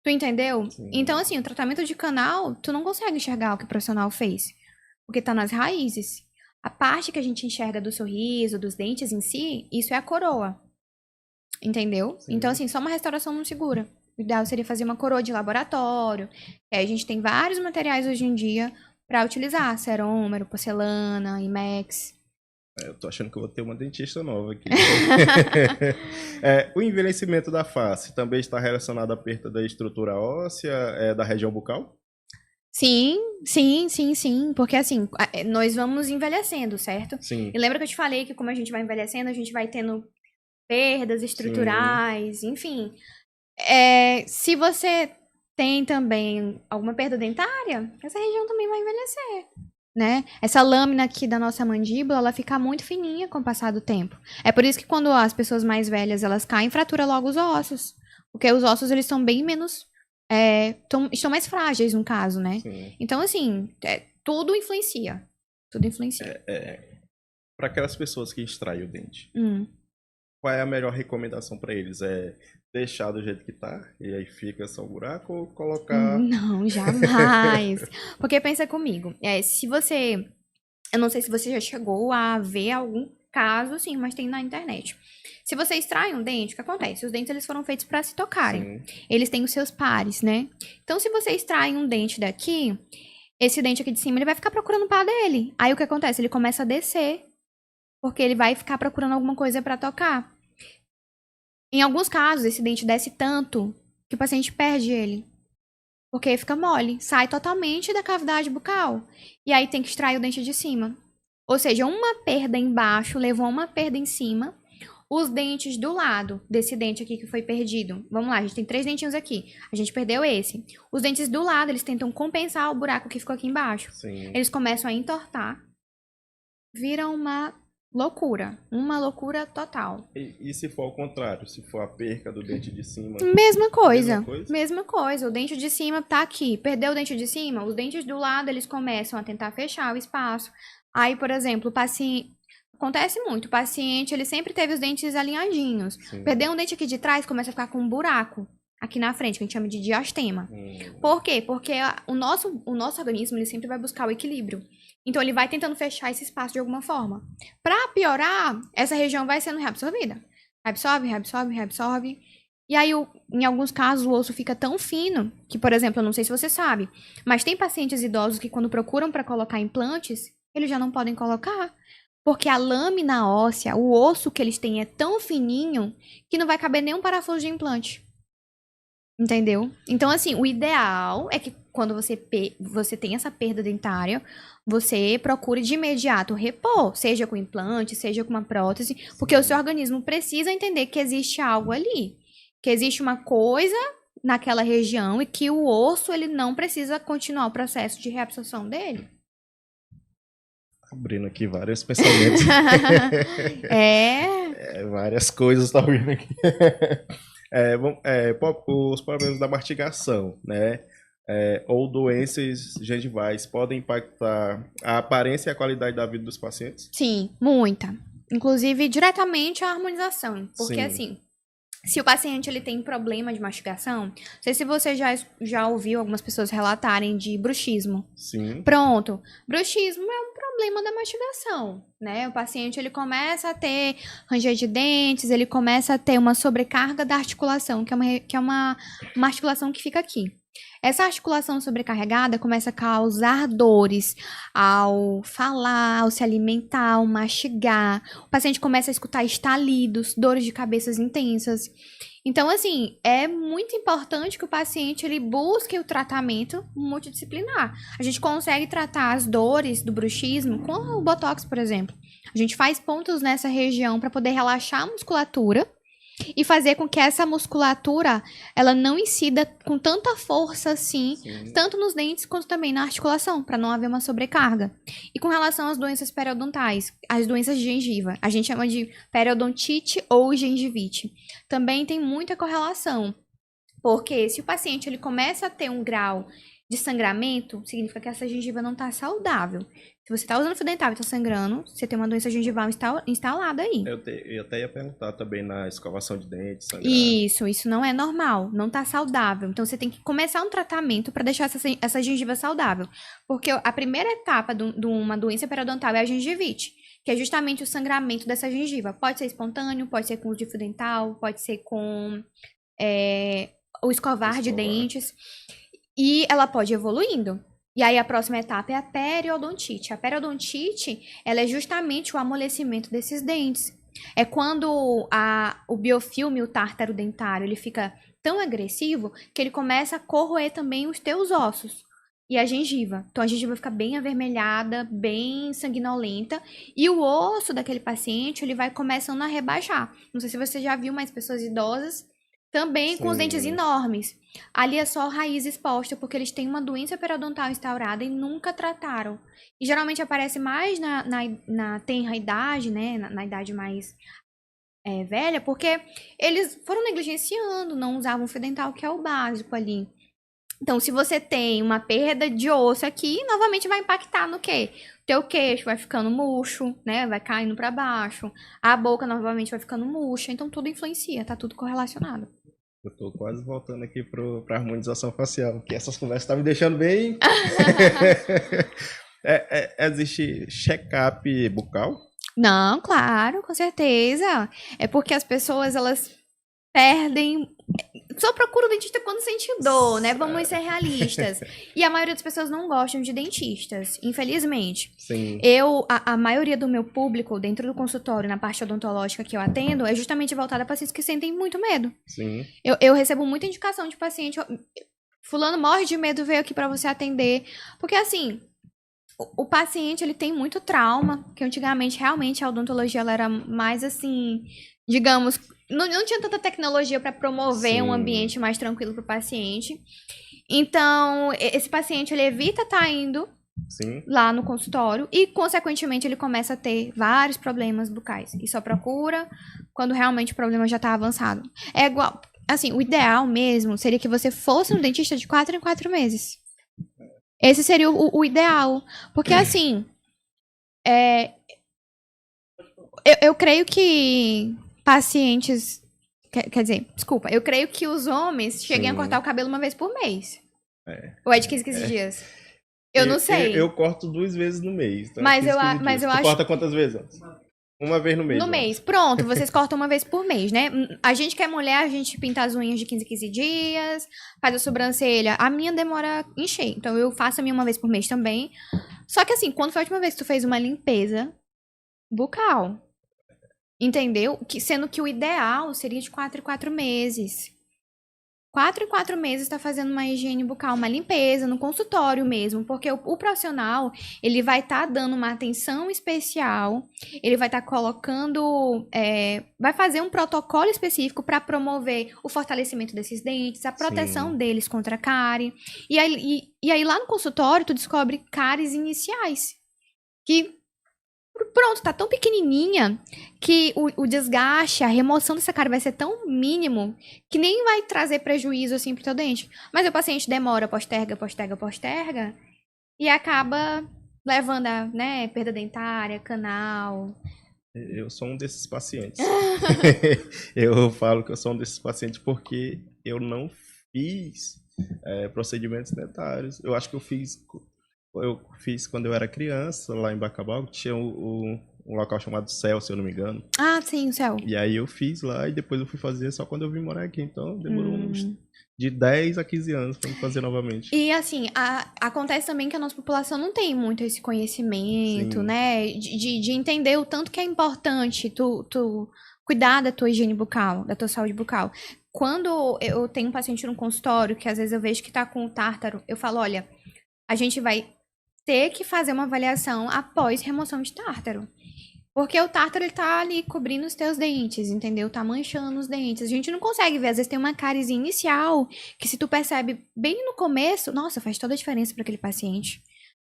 Tu entendeu? Sim. Então, assim, o tratamento de canal, tu não consegue enxergar o que o profissional fez. Porque tá nas raízes. A parte que a gente enxerga do sorriso, dos dentes em si, isso é a coroa. Entendeu? Sim. Então, assim, só uma restauração não segura. O ideal seria fazer uma coroa de laboratório. E aí a gente tem vários materiais hoje em dia para utilizar. Cerômero, porcelana, IMEX. Eu tô achando que eu vou ter uma dentista nova aqui. O envelhecimento da face também está relacionado à perda da estrutura óssea da região bucal? Sim. Porque assim, nós vamos envelhecendo, certo? Sim. E lembra que eu te falei que como a gente vai envelhecendo, a gente vai tendo perdas estruturais, enfim. Se você tem também alguma perda dentária, essa região também vai envelhecer, né? Essa lâmina aqui da nossa mandíbula, ela fica muito fininha com o passar do tempo. É por isso que quando as pessoas mais velhas, elas caem, fratura logo os ossos. Porque os ossos, eles são bem menos... estão mais frágeis, no caso, né? Sim. Então, assim, tudo influencia. Tudo influencia. Para aquelas pessoas que extraem o dente, qual é a melhor recomendação para eles? É deixar do jeito que tá, e aí fica só o buraco, ou colocar... Não, jamais. Porque pensa comigo, se você... Eu não sei se você já chegou a ver algum caso, assim, mas tem na internet. Se você extrai um dente, o que acontece? Os dentes, eles foram feitos para se tocarem. Sim. Eles têm os seus pares, né? Então, se você extrai um dente daqui, esse dente aqui de cima, ele vai ficar procurando o par dele. Aí, o que acontece? Ele começa a descer, porque ele vai ficar procurando alguma coisa para tocar. Em alguns casos, esse dente desce tanto que o paciente perde ele. Porque fica mole, sai totalmente da cavidade bucal. E aí tem que extrair o dente de cima. Ou seja, uma perda embaixo levou a uma perda em cima. Os dentes do lado desse dente aqui que foi perdido. Vamos lá, a gente tem 3 dentinhos aqui. A gente perdeu esse. Os dentes do lado, eles tentam compensar o buraco que ficou aqui embaixo. Sim. Eles começam a entortar. Viram uma loucura total. E se for ao contrário? Se for a perca do dente de cima? Mesma coisa. O dente de cima tá aqui. Perdeu o dente de cima, os dentes do lado, eles começam a tentar fechar o espaço. Aí, por exemplo, o paciente... Acontece muito. O paciente, ele sempre teve os dentes alinhadinhos. Sim. Perdeu um dente aqui de trás, começa a ficar com um buraco. aqui na frente, que a gente chama de diastema. Por quê? Porque o nosso organismo, ele sempre vai buscar o equilíbrio. Então, ele vai tentando fechar esse espaço de alguma forma. Para piorar, essa região vai sendo reabsorvida. Reabsorve, reabsorve, reabsorve. E aí, em alguns casos, o osso fica tão fino que, por exemplo, eu não sei se você sabe, mas tem pacientes idosos que quando procuram para colocar implantes, eles já não podem colocar. Porque a lâmina óssea, o osso que eles têm é tão fininho que não vai caber nenhum parafuso de implante. Entendeu? Então, assim, o ideal é que quando você tem essa perda dentária, você procure de imediato repor, seja com implante, seja com uma prótese, porque o seu organismo precisa entender que existe algo ali, que existe uma coisa naquela região e que o osso, ele não precisa continuar o processo de reabsorção dele. Abrindo aqui vários pensamentos. Várias coisas estão vindo aqui. Os problemas da mastigação, né? Ou doenças gengivais podem impactar a aparência e a qualidade da vida dos pacientes? Sim, muita. Inclusive, diretamente a harmonização. Porque, assim, se o paciente ele tem problema de mastigação, não sei se você já ouviu algumas pessoas relatarem de bruxismo. Sim. Pronto. Bruxismo é um problema da mastigação, né? O paciente ele começa a ter ranger de dentes, ele começa a ter uma sobrecarga da articulação, que é uma articulação que fica aqui. Essa articulação sobrecarregada começa a causar dores ao falar, ao se alimentar, ao mastigar. O paciente começa a escutar estalidos, dores de cabeças intensas. Então, assim, é muito importante que o paciente ele busque o tratamento multidisciplinar. A gente consegue tratar as dores do bruxismo com o Botox, por exemplo. A gente faz pontos nessa região para poder relaxar a musculatura e fazer com que essa musculatura ela não incida com tanta força assim, tanto nos dentes quanto também na articulação, para não haver uma sobrecarga. E com relação às doenças periodontais, as doenças de gengiva, a gente chama de periodontite ou gengivite. Também tem muita correlação, porque se o paciente ele começa a ter um grau de sangramento, significa que essa gengiva não está saudável. Se você está usando fio dental e está sangrando, você tem uma doença gengival instalada aí. Eu até ia perguntar também na escovação de dentes, sangrar. Isso não é normal, não está saudável. Então, você tem que começar um tratamento para deixar essa gengiva saudável. Porque a primeira etapa de uma doença periodontal é a gengivite, que é justamente o sangramento dessa gengiva. Pode ser espontâneo, pode ser com uso de fio dental, pode ser com o escovar de dentes. E ela pode ir evoluindo. E aí a próxima etapa é a periodontite. A periodontite, ela é justamente o amolecimento desses dentes. É quando o biofilme, o tártaro dentário, ele fica tão agressivo que ele começa a corroer também os teus ossos e a gengiva. Então a gengiva fica bem avermelhada, bem sanguinolenta e o osso daquele paciente, ele vai começando a rebaixar. Não sei se você já viu, mas pessoas idosas também com os dentes enormes. Ali é só raiz exposta, porque eles têm uma doença periodontal instaurada e nunca trataram. E geralmente aparece mais na tenra idade, né? Na idade mais velha, porque eles foram negligenciando, não usavam fio dental, que é o básico ali. Então, se você tem uma perda de osso aqui, novamente vai impactar no quê? O teu queixo vai ficando murcho, né? Vai caindo para baixo. A boca novamente vai ficando murcha. Então, tudo influencia, tá tudo correlacionado. Eu tô quase voltando aqui pra harmonização facial, porque essas conversas estão me deixando bem... Existe check-up bucal? Não, claro, com certeza. É porque as pessoas, elas perdem... Só procura o dentista quando sente dor, né? Vamos ser realistas. E a maioria das pessoas não gostam de dentistas, infelizmente. Sim. A maioria do meu público, dentro do consultório, na parte odontológica que eu atendo, é justamente voltada a pacientes que sentem muito medo. Sim. Eu recebo muita indicação de paciente... Fulano morre de medo, veio aqui pra você atender. Porque, assim... O paciente, ele tem muito trauma, que antigamente, realmente, a odontologia ela era mais, assim, digamos, não tinha tanta tecnologia para promover um ambiente mais tranquilo para o paciente. Então, esse paciente, ele evita estar indo lá no consultório e, consequentemente, ele começa a ter vários problemas bucais. E só procura quando realmente o problema já está avançado. É igual, assim, o ideal mesmo seria que você fosse no dentista de 4 em 4 meses. Esse seria o ideal. Porque, assim, eu creio que pacientes Quer dizer, desculpa, eu creio que os homens cheguem a cortar o cabelo uma vez por mês. Ou é de 15 dias? Eu não sei. Eu corto 2 vezes no mês. Então mas eu acho... Tu corta quantas vezes? Uma vez no mês. No mês. Pronto, vocês cortam uma vez por mês, né? A gente que é mulher, a gente pinta as unhas de 15 dias, faz a sobrancelha. A minha demora a encher. Então eu faço a minha uma vez por mês também. Só que assim, quando foi a última vez que tu fez uma limpeza bucal? Entendeu? Sendo que o ideal seria de 4 em 4 meses. 4 em 4 meses tá fazendo uma higiene bucal, uma limpeza no consultório mesmo, porque o profissional, ele vai estar dando uma atenção especial, ele vai estar colocando, vai fazer um protocolo específico para promover o fortalecimento desses dentes, a proteção deles contra a cárie. E aí lá no consultório, tu descobre cáries iniciais, que pronto, tá tão pequenininha que o desgaste, a remoção dessa cárie vai ser tão mínimo que nem vai trazer prejuízo assim pro teu dente. Mas o paciente demora, posterga e acaba levando a, né, perda dentária, canal. Eu sou um desses pacientes. Eu falo que eu sou um desses pacientes porque eu não fiz procedimentos dentários. Eu acho que eu fiz quando eu era criança, lá em Bacabal, tinha um local chamado Céu, se eu não me engano. Ah, sim, o Céu. E aí eu fiz lá e depois eu fui fazer só quando eu vim morar aqui. Então demorou uns de 10 a 15 anos pra me fazer novamente. E assim, acontece também que a nossa população não tem muito esse conhecimento, né? De entender o tanto que é importante tu cuidar da tua higiene bucal, da tua saúde bucal. Quando eu tenho um paciente no consultório, que às vezes eu vejo que tá com o tártaro, eu falo, olha, a gente vai ter que fazer uma avaliação após remoção de tártaro. Porque o tártaro, ele tá ali cobrindo os teus dentes, entendeu? Tá manchando os dentes. A gente não consegue ver. Às vezes tem uma cárie inicial que se tu percebe bem no começo, nossa, faz toda a diferença para aquele paciente.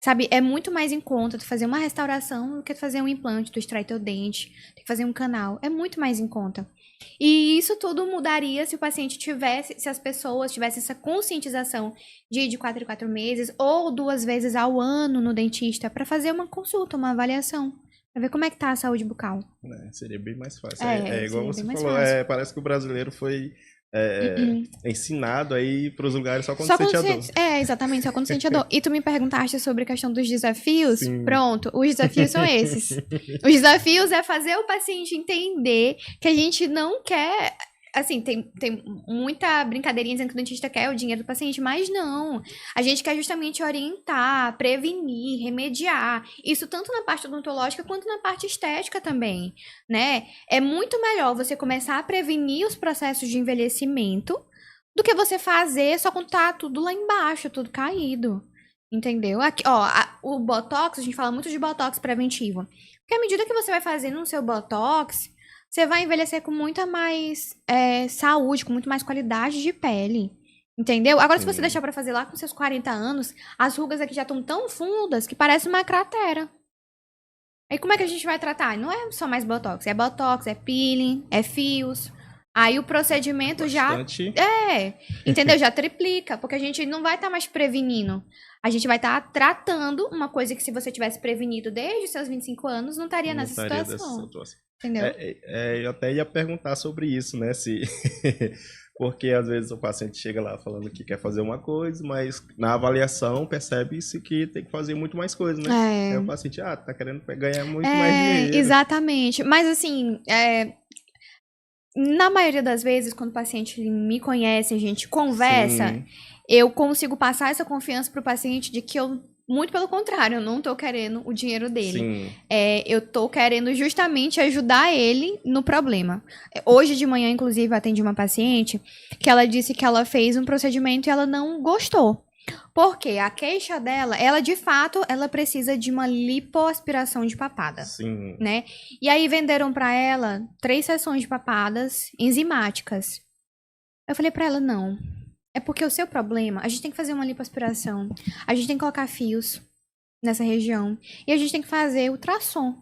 Sabe? É muito mais em conta tu fazer uma restauração do que tu fazer um implante, tu extrair teu dente, tem que fazer um canal. É muito mais em conta. E isso tudo mudaria se o paciente tivesse, se as pessoas tivessem essa conscientização de ir de 4 em 4 meses ou 2 vezes ao ano no dentista para fazer uma consulta, uma avaliação, para ver como é que tá a saúde bucal. Seria bem mais fácil. É igual você falou, parece que o brasileiro foi ensinado aí pros lugares só quando sente a dor. Exatamente, só quando sente a dor. E tu me perguntaste sobre a questão dos desafios? Sim. Pronto, os desafios são esses. Os desafios é fazer o paciente entender que a gente não quer... Assim, tem muita brincadeirinha dizendo que o dentista quer o dinheiro do paciente, mas não. A gente quer justamente orientar, prevenir, remediar. Isso tanto na parte odontológica quanto na parte estética também, né? É muito melhor você começar a prevenir os processos de envelhecimento do que você fazer só quando tá tudo lá embaixo, tudo caído. Entendeu? Aqui, o Botox, a gente fala muito de Botox preventivo. Porque à medida que você vai fazendo o seu Botox... Você vai envelhecer com muita mais saúde, com muito mais qualidade de pele. Entendeu? Agora, se você deixar pra fazer lá com seus 40 anos, as rugas aqui já estão tão fundas que parece uma cratera. Aí como é que a gente vai tratar? Não é só mais Botox, é peeling, é fios. Aí o procedimento Bastante. Entendeu? Já triplica, porque a gente não vai estar mais prevenindo. A gente vai estar tratando uma coisa que se você tivesse prevenido desde os seus 25 anos, não estaria nessa situação. Entendeu? Eu até ia perguntar sobre isso, né? Porque às vezes o paciente chega lá falando que quer fazer uma coisa, mas na avaliação percebe-se que tem que fazer muito mais coisa, né? Aí o paciente, tá querendo ganhar muito mais dinheiro. Exatamente. Mas assim, na maioria das vezes, quando o paciente me conhece, a gente conversa, eu consigo passar essa confiança pro paciente de que eu... Muito pelo contrário, eu não tô querendo o dinheiro dele. Eu tô querendo justamente ajudar ele no problema. Hoje de manhã, inclusive, eu atendi uma paciente que ela disse que ela fez um procedimento e ela não gostou. Porque a queixa dela, ela de fato, ela precisa de uma lipoaspiração de papada. Né? E aí venderam pra ela 3 sessões de papadas enzimáticas. Eu falei pra ela, não. É porque o seu problema, a gente tem que fazer uma lipoaspiração, a gente tem que colocar fios nessa região e a gente tem que fazer ultrassom.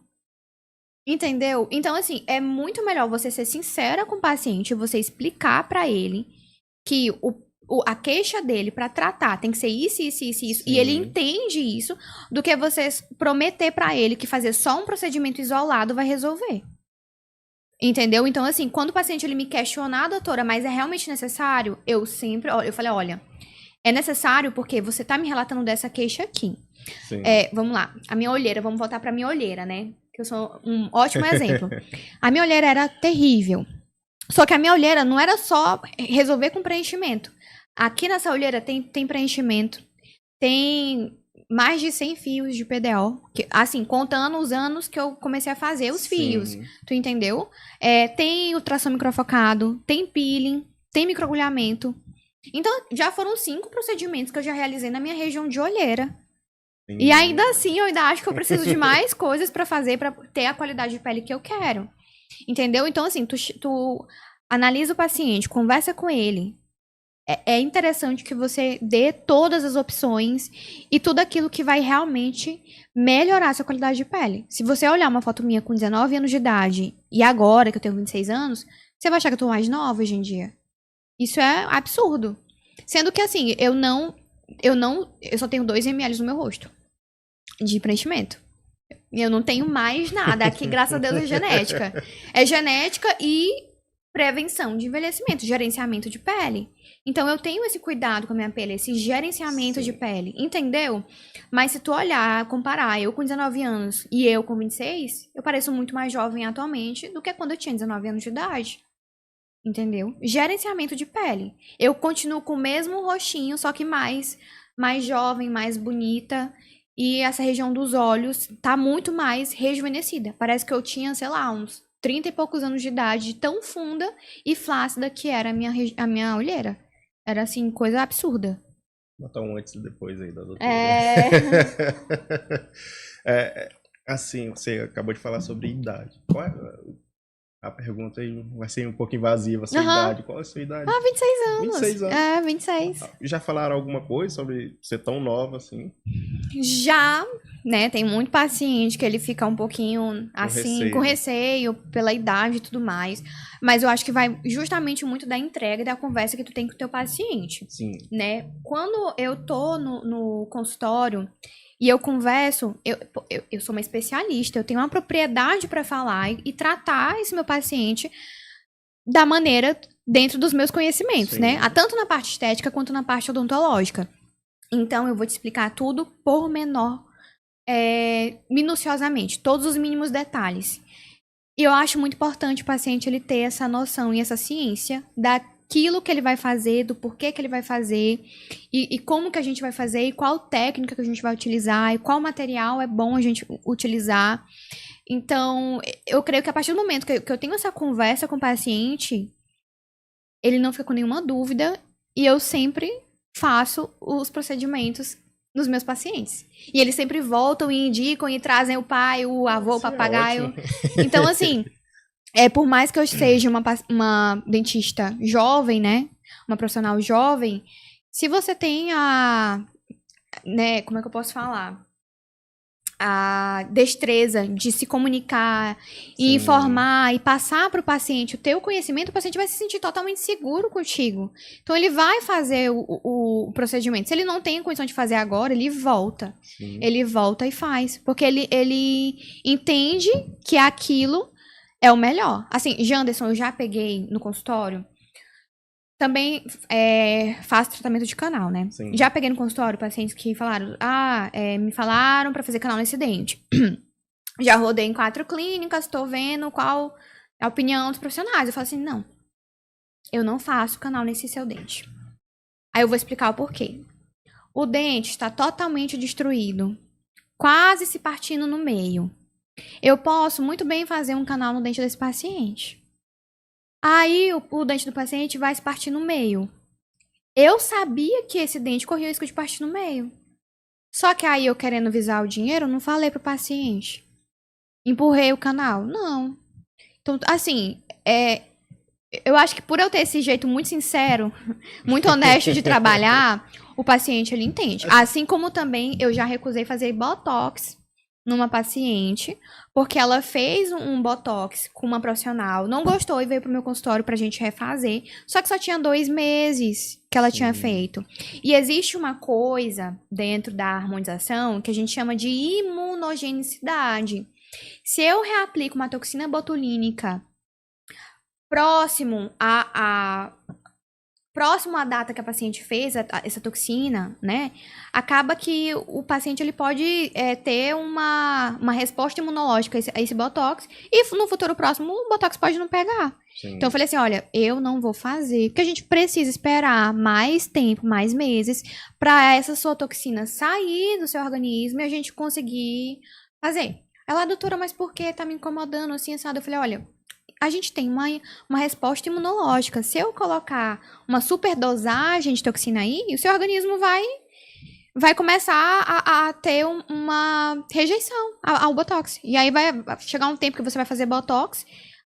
Entendeu? Então, assim, é muito melhor você ser sincera com o paciente, você explicar pra ele que a queixa dele pra tratar tem que ser isso, e ele entende isso, do que você prometer pra ele que fazer só um procedimento isolado vai resolver. Entendeu? Então, assim, quando o paciente ele me questionar, doutora, mas é realmente necessário? Eu falei, olha, é necessário porque você tá me relatando dessa queixa aqui. Sim. Vamos lá, a minha olheira, vamos voltar pra minha olheira, né? Que eu sou um ótimo exemplo. A minha olheira era terrível. Só que a minha olheira não era só resolver com preenchimento. Aqui nessa olheira tem preenchimento, tem mais de 100 fios de PDO, que, assim, contando os anos que eu comecei a fazer os fios, tu entendeu? Tem ultrassom microfocado, tem peeling, tem microagulhamento. Então, já foram 5 procedimentos que eu já realizei na minha região de olheira. Sim. E ainda assim, eu ainda acho que eu preciso de mais coisas pra fazer, pra ter a qualidade de pele que eu quero. Entendeu? Então, assim, tu analisa o paciente, conversa com ele. É interessante que você dê todas as opções e tudo aquilo que vai realmente melhorar a sua qualidade de pele. Se você olhar uma foto minha com 19 anos de idade e agora que eu tenho 26 anos, você vai achar que eu tô mais nova hoje em dia. Isso é absurdo. Sendo que, assim, eu só tenho 2 ml no meu rosto de preenchimento. Eu não tenho mais nada. Aqui, graças a Deus, é genética. É genética e prevenção de envelhecimento, gerenciamento de pele. Então, eu tenho esse cuidado com a minha pele, esse gerenciamento de pele, entendeu? Mas se tu olhar, comparar eu com 19 anos e eu com 26, eu pareço muito mais jovem atualmente do que quando eu tinha 19 anos de idade. Entendeu? Gerenciamento de pele. Eu continuo com o mesmo rostinho, só que mais jovem, mais bonita. E essa região dos olhos tá muito mais rejuvenescida. Parece que eu tinha, sei lá, uns 30 e poucos anos de idade, tão funda e flácida que era a minha olheira. Era, assim, coisa absurda. Botar um antes e depois aí da doutora. É... assim, você acabou de falar sobre idade. Qual é a pergunta aí? Vai ser um pouco invasiva. A sua idade. Qual é a sua idade? 26 anos. 26 anos. 26. Já falaram alguma coisa sobre ser tão nova assim? Já, né? Tem muito paciente que ele fica um pouquinho assim, com receio pela idade e tudo mais. Mas eu acho que vai justamente muito da entrega e da conversa que tu tem com o teu paciente. Sim. Né? Quando eu tô no consultório e eu converso, eu sou uma especialista, eu tenho uma propriedade para falar e tratar esse meu paciente da maneira dentro dos meus conhecimentos, Sim. né? Tanto na parte estética quanto na parte odontológica. Então, eu vou te explicar tudo por menor, minuciosamente, todos os mínimos detalhes. E eu acho muito importante o paciente ele ter essa noção e essa ciência daquilo que ele vai fazer, do porquê que ele vai fazer, e como que a gente vai fazer, e qual técnica que a gente vai utilizar, e qual material é bom a gente utilizar. Então, eu creio que a partir do momento que eu tenho essa conversa com o paciente, ele não fica com nenhuma dúvida, e eu sempre faço os procedimentos nos meus pacientes. E eles sempre voltam e indicam e trazem o pai, o avô, o papagaio. Então, assim, por mais que eu seja uma dentista jovem, né? Uma profissional jovem, se você tem né, como é que eu posso falar? A destreza de se comunicar e informar e passar para o paciente o teu conhecimento, o paciente vai se sentir totalmente seguro contigo. Então, ele vai fazer o procedimento. Se ele não tem condição de fazer agora, ele volta. Sim. Ele volta e faz. Porque ele entende que aquilo é o melhor. Assim, Janderson, eu já peguei no consultório. Também faço tratamento de canal, né? Sim. Já peguei no consultório pacientes que falaram, me falaram pra fazer canal nesse dente. Já rodei em 4 clínicas, tô vendo qual é a opinião dos profissionais. Eu falo assim, não, eu não faço canal nesse seu dente. Aí eu vou explicar o porquê. O dente está totalmente destruído, quase se partindo no meio. Eu posso muito bem fazer um canal no dente desse paciente. Aí o dente do paciente vai se partir no meio. Eu sabia que esse dente corria o risco de partir no meio. Só que aí eu querendo visar o dinheiro, eu não falei pro paciente. Empurrei o canal. Não. Então, assim, eu acho que por eu ter esse jeito muito sincero, muito honesto de trabalhar, o paciente, ele entende. Assim como também eu já recusei fazer botox numa paciente, porque ela fez um botox com uma profissional, não gostou e veio pro meu consultório pra gente refazer, só que só tinha 2 meses que ela tinha feito. E existe uma coisa dentro da harmonização que a gente chama de imunogenicidade. Se eu reaplico uma toxina botulínica próximo próximo à data que a paciente fez essa toxina, né, acaba que o paciente ele pode ter uma resposta imunológica a esse Botox e no futuro próximo o Botox pode não pegar. Sim. Então eu falei assim, olha, eu não vou fazer, porque a gente precisa esperar mais tempo, mais meses, para essa sua toxina sair do seu organismo e a gente conseguir fazer. Ela, doutora, mas por que tá me incomodando assim, assado? Eu falei, olha, a gente tem uma resposta imunológica. Se eu colocar uma superdosagem de toxina aí, o seu organismo vai começar a ter uma rejeição ao Botox. E aí vai chegar um tempo que você vai fazer Botox,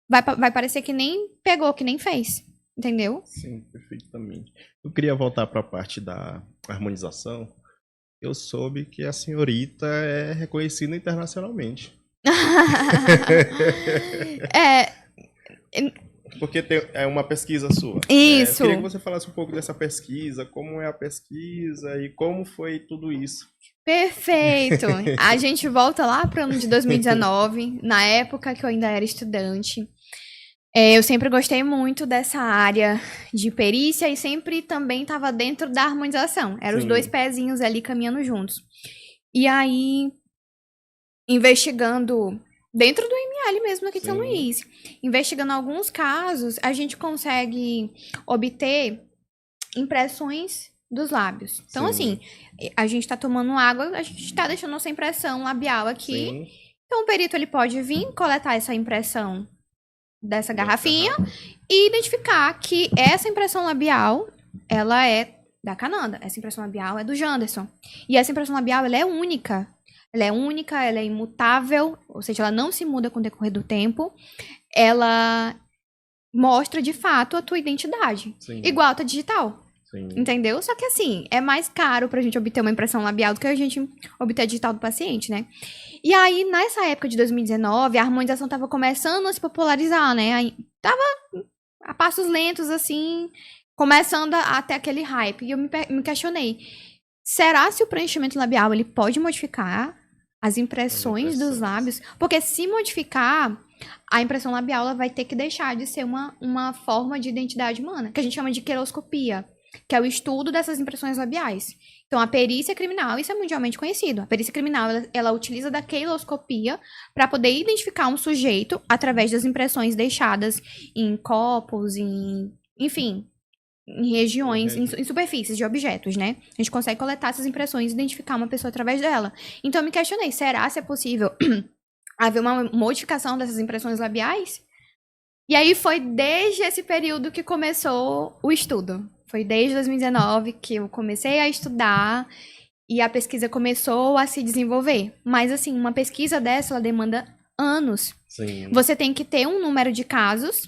vai parecer que nem pegou, que nem fez. Entendeu? Sim, perfeitamente. Eu queria voltar para a parte da harmonização. Eu soube que a senhorita é reconhecida internacionalmente. Porque é uma pesquisa sua. Isso. Eu queria que você falasse um pouco dessa pesquisa, como é a pesquisa e como foi tudo isso. Perfeito! A gente volta lá para o ano de 2019, na época que eu ainda era estudante. Eu sempre gostei muito dessa área de perícia e sempre também estava dentro da harmonização. Eram os dois pezinhos ali caminhando juntos. E aí, investigando dentro do ML mesmo aqui de São Luís, investigando alguns casos, a gente consegue obter impressões dos lábios. Então, assim, a gente tá tomando água, a gente tá deixando nossa impressão labial aqui. Sim. Então, o perito ele pode vir coletar essa impressão dessa garrafinha e identificar que essa impressão labial, ela é da Cananda. Essa impressão labial é do Janderson. E essa impressão labial, ela é única. Ela é única, ela é imutável, ou seja, ela não se muda com o decorrer do tempo. Ela mostra, de fato, a tua identidade. Sim. Igual a tua digital. Sim. Entendeu? Só que, assim, é mais caro pra gente obter uma impressão labial do que a gente obter a digital do paciente, né? E aí, nessa época de 2019, a harmonização tava começando a se popularizar, né? Aí, tava a passos lentos, assim, começando a ter aquele hype. E eu me questionei, será se o preenchimento labial, ele pode modificar as impressões dos lábios? Porque se modificar, a impressão labial ela vai ter que deixar de ser uma forma de identidade humana, que a gente chama de queiroscopia, que é o estudo dessas impressões labiais. Então, a perícia criminal, isso é mundialmente conhecido. A perícia criminal, ela utiliza da queiroscopia para poder identificar um sujeito através das impressões deixadas em copos, enfim, em regiões, em superfícies de objetos, né? A gente consegue coletar essas impressões e identificar uma pessoa através dela. Então, eu me questionei, será se é possível haver uma modificação dessas impressões labiais? E aí, foi desde esse período que começou o estudo. Foi desde 2019 que eu comecei a estudar e a pesquisa começou a se desenvolver. Mas, assim, uma pesquisa dessa, ela demanda anos. Sim. Você tem que ter um número de casos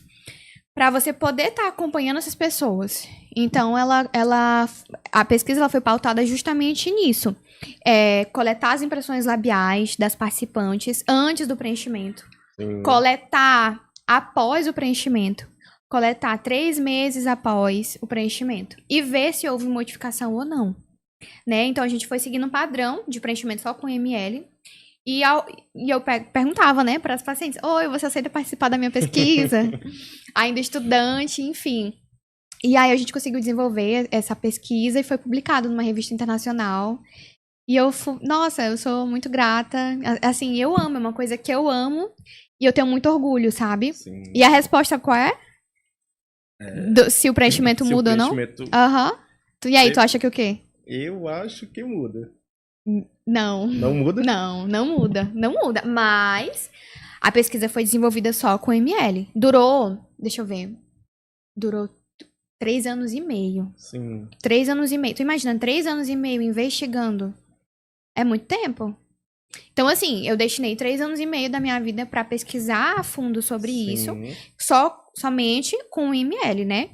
para você poder estar acompanhando essas pessoas. Então, a pesquisa ela foi pautada justamente nisso. Coletar as impressões labiais das participantes antes do preenchimento. Sim. Coletar após o preenchimento. Coletar 3 meses após o preenchimento. E ver se houve modificação ou não. Né? Então, a gente foi seguindo um padrão de preenchimento só com ML. E eu perguntava, né, para as pacientes, oi, você aceita participar da minha pesquisa? Ainda estudante, enfim. E aí a gente conseguiu desenvolver essa pesquisa e foi publicado numa revista internacional. E eu sou muito grata. Assim, eu amo, é uma coisa que eu amo e eu tenho muito orgulho, sabe? Sim. E a resposta qual é? Se o preenchimento muda ou não? Aham. E aí, tu acha que o quê? Eu acho que muda. Não. Não muda? Não muda. Não muda. Mas a pesquisa foi desenvolvida só com ML. Deixa eu ver. Durou 3 anos e meio. Sim. 3 anos e meio. Tu imagina, 3 anos e meio investigando. É muito tempo. Então, assim, eu destinei 3 anos e meio da minha vida pra pesquisar a fundo sobre isso. Somente com o ML, né?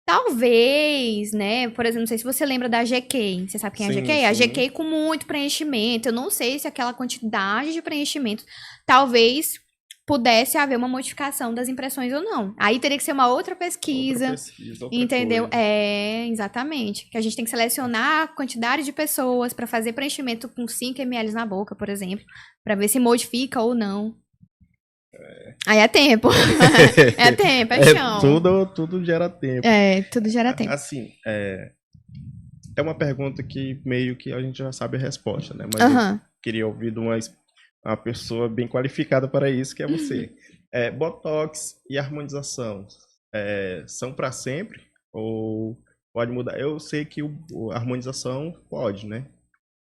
Talvez, né? Por exemplo, não sei se você lembra da GK. Você sabe quem é a GK? A GK com muito preenchimento. Eu não sei se aquela quantidade de preenchimento talvez pudesse haver uma modificação das impressões ou não. Aí teria que ser uma outra pesquisa. Outra entendeu? Coisa. Exatamente. Que a gente tem que selecionar a quantidade de pessoas para fazer preenchimento com 5 ml na boca, por exemplo, para ver se modifica ou não. Aí é tempo. É tempo, é chão. Tudo gera tempo. Tudo gera tempo. Assim, é uma pergunta que meio que a gente já sabe a resposta, né? Mas eu queria ouvir de uma pessoa bem qualificada para isso, que é você. Botox e harmonização são para sempre ou pode mudar? Eu sei que a harmonização pode, né?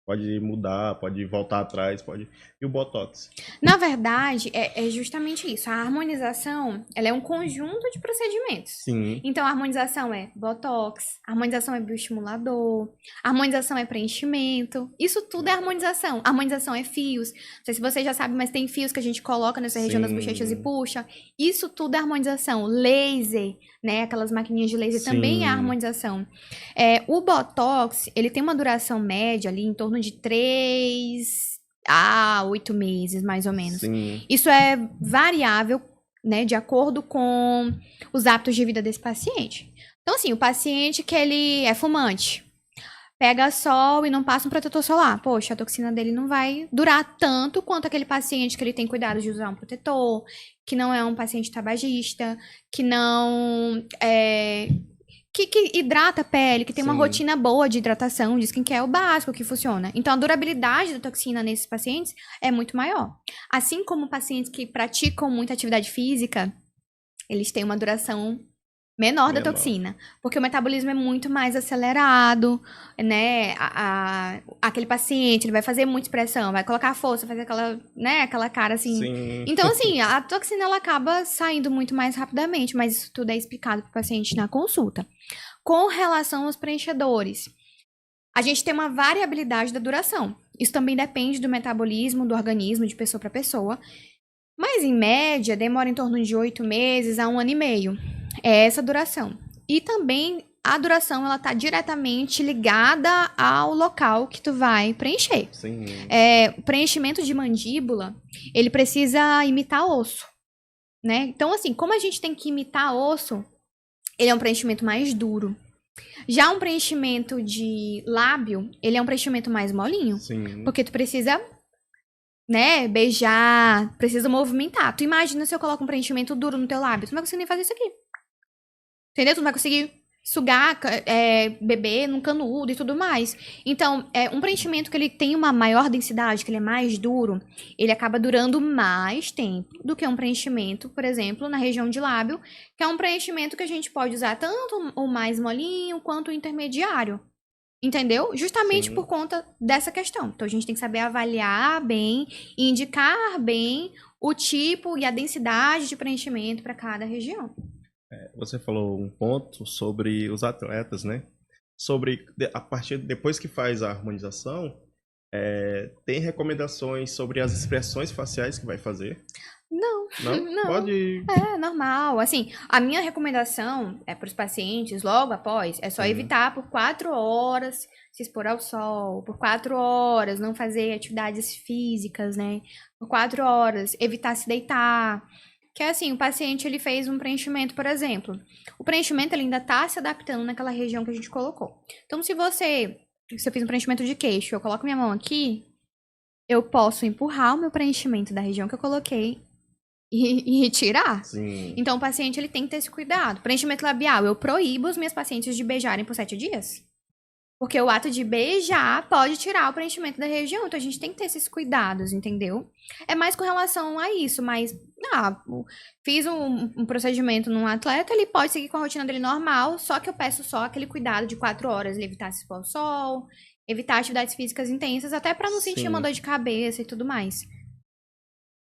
Pode mudar, pode voltar atrás, pode. E o Botox? Na verdade, é justamente isso. A harmonização, ela é um conjunto de procedimentos. Sim. Então, a harmonização é Botox, a harmonização é bioestimulador, a harmonização é preenchimento. Isso tudo é harmonização. A harmonização é fios. Não sei se você já sabe, mas tem fios que a gente coloca nessa região das bochechas e puxa. Isso tudo é harmonização. Laser, né? Aquelas maquininhas de laser também é harmonização. O Botox, ele tem uma duração média ali em torno de 3 a 8 meses, mais ou menos. Sim. Isso é variável, né, de acordo com os hábitos de vida desse paciente. Então, assim, o paciente que ele é fumante, pega sol e não passa um protetor solar. Poxa, a toxina dele não vai durar tanto quanto aquele paciente que ele tem cuidado de usar um protetor, que não é um paciente tabagista, que não que hidrata a pele, que tem uma rotina boa de hidratação, de skincare, é o básico que funciona. Então, a durabilidade da toxina nesses pacientes é muito maior. Assim como pacientes que praticam muita atividade física, eles têm uma duração menor da toxina, porque o metabolismo é muito mais acelerado, né? Aquele paciente, ele vai fazer muita expressão, vai colocar força, fazer aquela cara assim. Sim. Então, assim, a toxina ela acaba saindo muito mais rapidamente, mas isso tudo é explicado para o paciente na consulta. Com relação aos preenchedores, a gente tem uma variabilidade da duração. Isso também depende do metabolismo do organismo, de pessoa para pessoa. Mas, em média, demora em torno de 8 meses a 1 ano e meio. É essa duração. E também a duração, ela tá diretamente ligada ao local que tu vai preencher. Sim. O preenchimento de mandíbula, ele precisa imitar osso, né? Então, assim, como a gente tem que imitar osso, ele é um preenchimento mais duro. Já um preenchimento de lábio, ele é um preenchimento mais molinho. Sim. Porque tu precisa, né, beijar, precisa movimentar. Tu imagina se eu coloco um preenchimento duro no teu lábio, tu não vai conseguir nem fazer isso aqui. Entendeu? Tu não vai conseguir sugar, beber num canudo e tudo mais. Então, um preenchimento que ele tem uma maior densidade, que ele é mais duro, ele acaba durando mais tempo do que um preenchimento, por exemplo, na região de lábio, que é um preenchimento que a gente pode usar tanto o mais molinho quanto o intermediário. Entendeu? Justamente por conta dessa questão. Então, a gente tem que saber avaliar bem e indicar bem o tipo e a densidade de preenchimento para cada região. Você falou um ponto sobre os atletas, né? Sobre, a partir depois que faz a harmonização, tem recomendações sobre as expressões faciais que vai fazer? Não. Pode. É normal. Assim, a minha recomendação para os pacientes, logo após, é só evitar por 4 horas se expor ao sol, por 4 horas não fazer atividades físicas, né? Por 4 horas, evitar se deitar. Que é assim, o paciente ele fez um preenchimento, por exemplo. O preenchimento ele ainda está se adaptando naquela região que a gente colocou. Então, se eu fiz um preenchimento de queixo, eu coloco minha mão aqui, eu posso empurrar o meu preenchimento da região que eu coloquei e retirar. Sim. Então, o paciente ele tem que ter esse cuidado. Preenchimento labial, eu proíbo os meus pacientes de beijarem por 7 dias. Porque o ato de beijar pode tirar o preenchimento da região. Então, a gente tem que ter esses cuidados, entendeu? É mais com relação a isso, mas fiz um procedimento num atleta, ele pode seguir com a rotina dele normal, só que eu peço só aquele cuidado de 4 horas, ele evitar se expor ao sol, evitar atividades físicas intensas, até para não sentir uma dor de cabeça e tudo mais.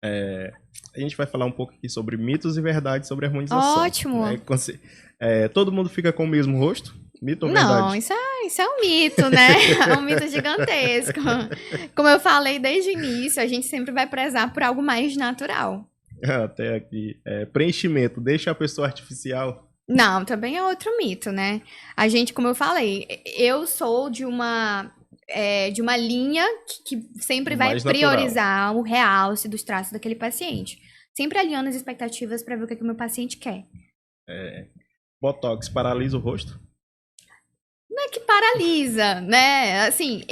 A gente vai falar um pouco aqui sobre mitos e verdades sobre a harmonização. Ótimo! Né? Todo mundo fica com o mesmo rosto? Mito ou verdade? Não, isso é um mito, né? É um mito gigantesco. Como eu falei desde o início, a gente sempre vai prezar por algo mais natural. Até aqui. Preenchimento, deixa a pessoa artificial? Não, também é outro mito, né? A gente, como eu falei, eu sou de uma linha que sempre vai priorizar o realce dos traços daquele paciente. Sempre alinhando as expectativas para ver o que o meu paciente quer. Botox paralisa o rosto? Não é que paralisa, né? Assim,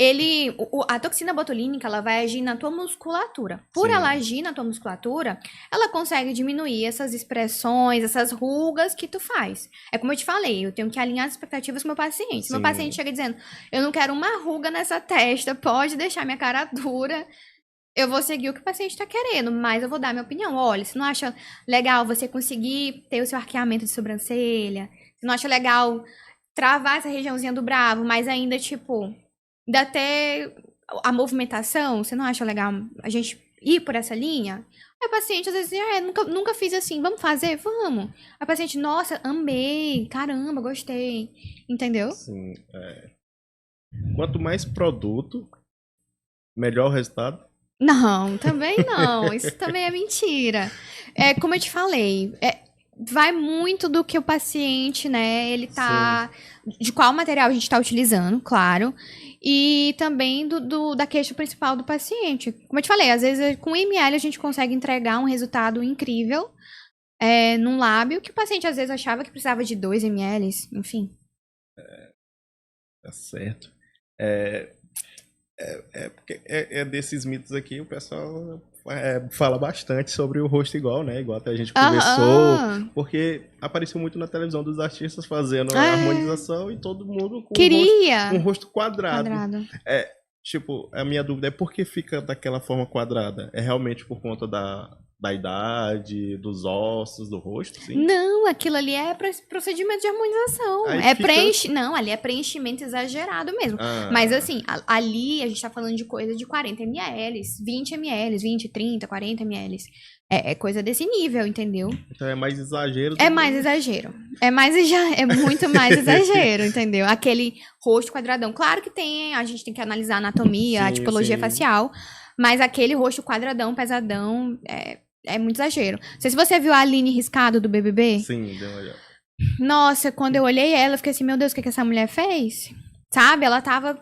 a toxina botulínica, ela vai agir na tua musculatura. Por ela agir na tua musculatura, ela consegue diminuir essas expressões, essas rugas que tu faz. É como eu te falei, eu tenho que alinhar as expectativas com o meu paciente. Se meu paciente chega dizendo, eu não quero uma ruga nessa testa, pode deixar minha cara dura, eu vou seguir o que o paciente tá querendo, mas eu vou dar minha opinião. Olha, você não acha legal você conseguir ter o seu arqueamento de sobrancelha? Você não acha legal travar essa regiãozinha do bravo, mas ainda, tipo, ainda ter a movimentação? Você não acha legal a gente ir por essa linha? Aí o paciente, às vezes, nunca fiz assim, vamos fazer? Vamos. Aí o paciente, nossa, amei, caramba, gostei. Entendeu? Sim, quanto mais produto, melhor o resultado. Não, também não. Isso também é mentira. É, como eu te falei, vai muito do que o paciente, né, ele tá... De qual material a gente tá utilizando, claro. E também da queixa principal do paciente. Como eu te falei, às vezes com ml a gente consegue entregar um resultado incrível num lábio, que o paciente às vezes achava que precisava de 2 ml, enfim. Tá certo. Porque desses mitos aqui, o pessoal fala bastante sobre o rosto igual, né? Igual até a gente conversou. Porque apareceu muito na televisão dos artistas fazendo a harmonização e todo mundo com um rosto quadrado. Tipo, a minha dúvida é por que fica daquela forma quadrada? É realmente por conta da idade, dos ossos, do rosto, sim? Não, aquilo ali é procedimento de harmonização. Não, ali é preenchimento exagerado mesmo. Mas assim, ali a gente tá falando de coisa de 40 ml, 20 ml, 20, 30, 40 ml. É coisa desse nível, entendeu? Então é mais exagero. É mais exagero. É muito mais exagero, entendeu? Aquele rosto quadradão. Claro que a gente tem que analisar a anatomia, a tipologia facial, mas aquele rosto quadradão, pesadão, é muito exagero. Não sei se você viu a Aline Riscado do BBB. Sim, deu uma olhada. Nossa, quando eu olhei ela, eu fiquei assim, meu Deus, o que essa mulher fez? Sabe? Ela tava...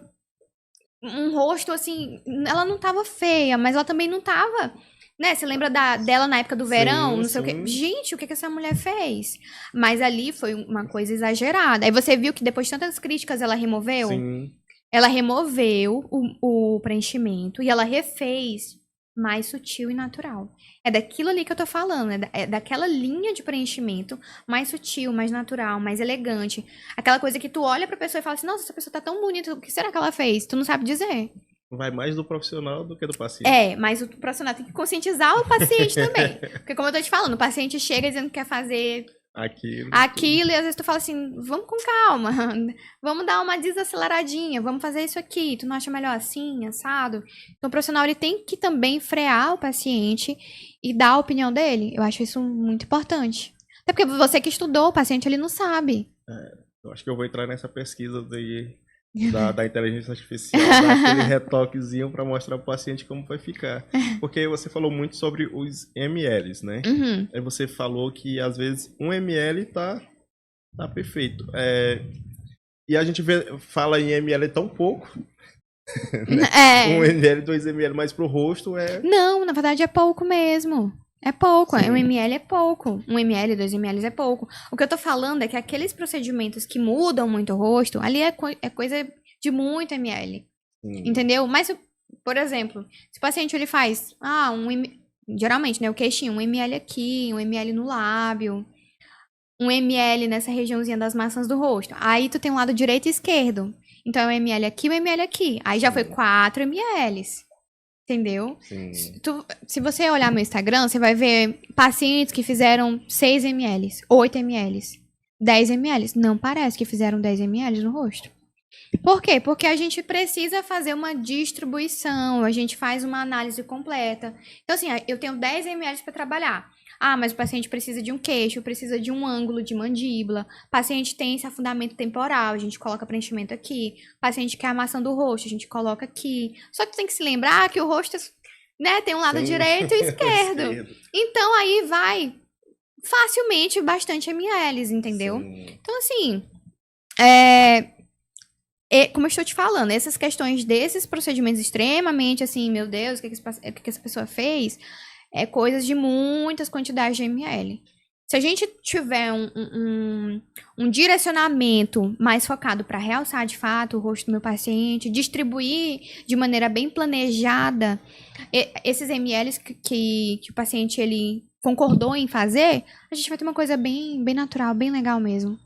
Um rosto, assim... Ela não tava feia, mas ela também não tava... Né? Você lembra dela na época do verão? Não sei o quê. Gente, o que essa mulher fez? Mas ali foi uma coisa exagerada. Aí você viu que depois de tantas críticas ela removeu? Sim. Ela removeu o preenchimento e ela refez mais sutil e natural. É daquilo ali que eu tô falando, é daquela linha de preenchimento mais sutil, mais natural, mais elegante. Aquela coisa que tu olha pra pessoa e fala assim, nossa, essa pessoa tá tão bonita, o que será que ela fez? Tu não sabe dizer. Vai mais do profissional do que do paciente. Mas o profissional tem que conscientizar o paciente também. Porque como eu tô te falando, o paciente chega dizendo que quer fazer... Aquilo, e às vezes tu fala assim, vamos com calma, vamos dar uma desaceleradinha, vamos fazer isso aqui, tu não acha melhor assim, assado? Então o profissional, ele tem que também frear o paciente e dar a opinião dele. Eu acho isso muito importante. Até porque você que estudou, o paciente, ele não sabe. Eu acho que eu vou entrar nessa pesquisa da inteligência artificial, dar aquele retoquezinho para mostrar pro paciente como vai ficar. Porque você falou muito sobre os mLs, né? Uhum. Aí você falou que às vezes 1 ml tá perfeito. E a gente fala em ml tão pouco. Né? 1 ml, 2 ml, mas pro rosto Não, na verdade é pouco mesmo. É pouco, 1 ml é pouco. 1 ml, 2 ml é pouco. O que eu tô falando é que aqueles procedimentos que mudam muito o rosto, ali é coisa de muito ml. Entendeu? Mas, por exemplo, se o paciente ele faz, geralmente, né, o queixinho, 1 ml aqui, 1 ml no lábio, 1 ml nessa regiãozinha das maçãs do rosto. Aí tu tem um lado direito e esquerdo. Então, 1 ml aqui, 1 ml aqui. Aí já foi 4 ml. Entendeu? Se você olhar meu Instagram, você vai ver pacientes que fizeram 6 ml, 8 ml, 10 ml. Não parece que fizeram 10 ml no rosto. Por quê? Porque a gente precisa fazer uma distribuição, a gente faz uma análise completa. Então, assim, eu tenho 10 ml para trabalhar. Mas o paciente precisa de um queixo, precisa de um ângulo de mandíbula. O paciente tem esse afundamento temporal, a gente coloca preenchimento aqui. O paciente quer a maçã do rosto, a gente coloca aqui. Só que tu tem que se lembrar que o rosto, né, tem um lado direito e esquerdo. Então, aí vai facilmente bastante ml, entendeu? Então, assim, como eu estou te falando, essas questões desses procedimentos extremamente, assim, meu Deus, o que essa pessoa fez... coisas de muitas quantidades de ml. Se a gente tiver um direcionamento mais focado para realçar de fato o rosto do meu paciente, distribuir de maneira bem planejada esses mLs que o paciente ele concordou em fazer, a gente vai ter uma coisa bem natural, bem legal mesmo.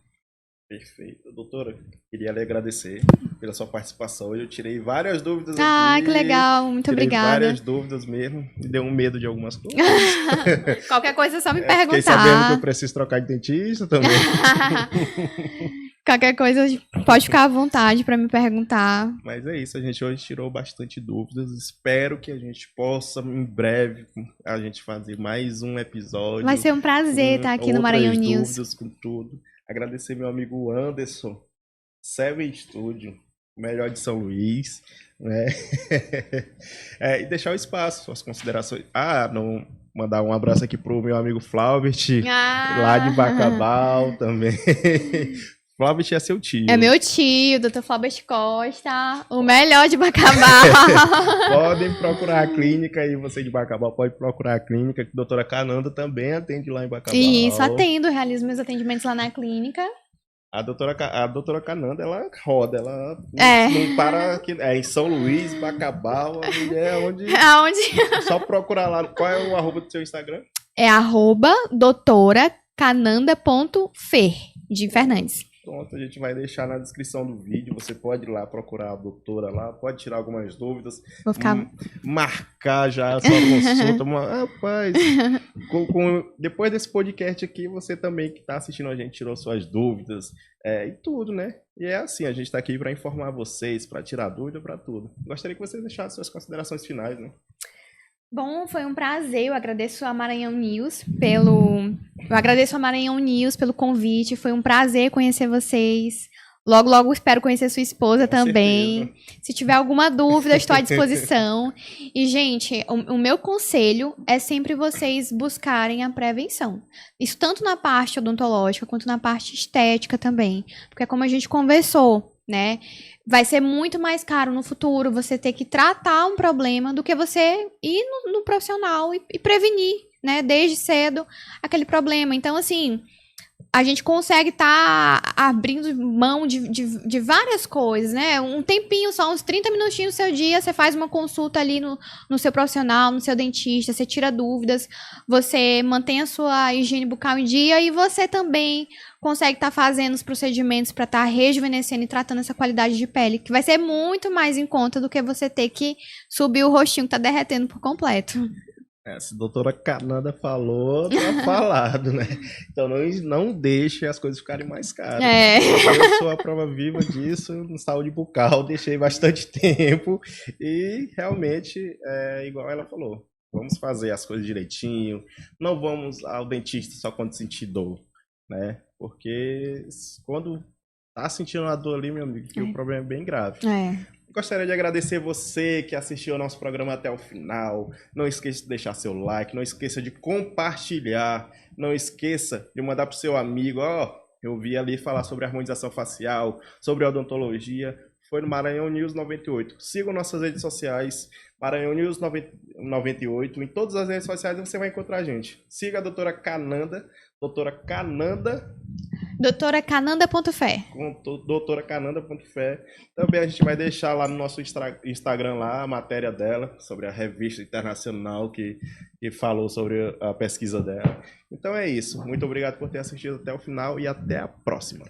Perfeito. Doutora, queria lhe agradecer pela sua participação hoje. Eu tirei várias dúvidas aqui. Ah, que legal. Muito obrigada. Várias dúvidas mesmo. Me deu um medo de algumas coisas. Qualquer coisa é só me perguntar. Fiquei sabendo que eu preciso trocar de dentista também. Qualquer coisa, pode ficar à vontade para me perguntar. Mas é isso, a gente hoje tirou bastante dúvidas. Espero que a gente possa, em breve, a gente fazer mais um episódio. Vai ser um prazer estar aqui no Maranhão News. Dúvidas com tudo. Agradecer meu amigo Anderson, Seven Studio, melhor de São Luís, né? E deixar o espaço, suas considerações. Não mandar um abraço aqui pro meu amigo Flaubert, lá de Bacabal também. Flaubert é seu tio. É meu tio, Dr. Flaubert Costa, o melhor de Bacabal. Podem procurar a clínica aí, você de Bacabal pode procurar a clínica, que a doutora Cananda também atende lá em Bacabal. Isso, atendo, realizo meus atendimentos lá na clínica. A doutora Cananda, ela roda, ela não para aqui, em São Luís, Bacabal, onde... Só procurar lá. Qual é o arroba do seu Instagram? É @doutoracananda.fer, de Fernandes. Pronto, a gente vai deixar na descrição do vídeo. Você pode ir lá procurar a doutora lá, pode tirar algumas dúvidas. Vou ficar... Marcar já a sua consulta. Rapaz, depois desse podcast aqui, você também que está assistindo a gente tirou suas dúvidas e tudo, né? E é assim, a gente está aqui para informar vocês, para tirar dúvida, para tudo. Gostaria que vocês deixassem suas considerações finais, né? Bom, foi um prazer. Eu agradeço a Maranhão News pelo convite. Foi um prazer conhecer vocês. Logo, logo espero conhecer sua esposa também. Certeza. Se tiver alguma dúvida, estou à disposição. E, gente, o meu conselho é sempre vocês buscarem a prevenção. Isso tanto na parte odontológica quanto na parte estética também. Porque como a gente conversou, né? Vai ser muito mais caro no futuro você ter que tratar um problema do que você ir no profissional e prevenir, né? Desde cedo aquele problema. Então, assim, a gente consegue estar abrindo mão de várias coisas, né? Um tempinho, só uns 30 minutinhos do seu dia, você faz uma consulta ali no seu profissional, no seu dentista, você tira dúvidas, você mantém a sua higiene bucal em dia e você também consegue estar fazendo os procedimentos para estar rejuvenescendo e tratando essa qualidade de pele, que vai ser muito mais em conta do que você ter que subir o rostinho que tá derretendo por completo. Se a doutora Cananda falou, tá falado, né? Então não deixe as coisas ficarem mais caras. Eu sou a prova viva disso, no saúde bucal, deixei bastante tempo e realmente, igual ela falou, vamos fazer as coisas direitinho, não vamos ao dentista só quando sentir dor, né? Porque quando tá sentindo uma dor ali, meu amigo, que o problema é bem grave. Gostaria de agradecer você que assistiu ao nosso programa até o final. Não esqueça de deixar seu like, não esqueça de compartilhar, não esqueça de mandar pro seu amigo. Eu vi ali falar sobre harmonização facial, sobre odontologia. Foi no Maranhão News 98. Sigam nossas redes sociais, Maranhão News 98. Em todas as redes sociais você vai encontrar a gente. Siga a doutora Cananda, doutoracananda.fe. doutoracananda.fe. Também a gente vai deixar lá no nosso Instagram lá a matéria dela sobre a revista internacional que falou sobre a pesquisa dela. Então é isso. Muito obrigado por ter assistido até o final e até a próxima.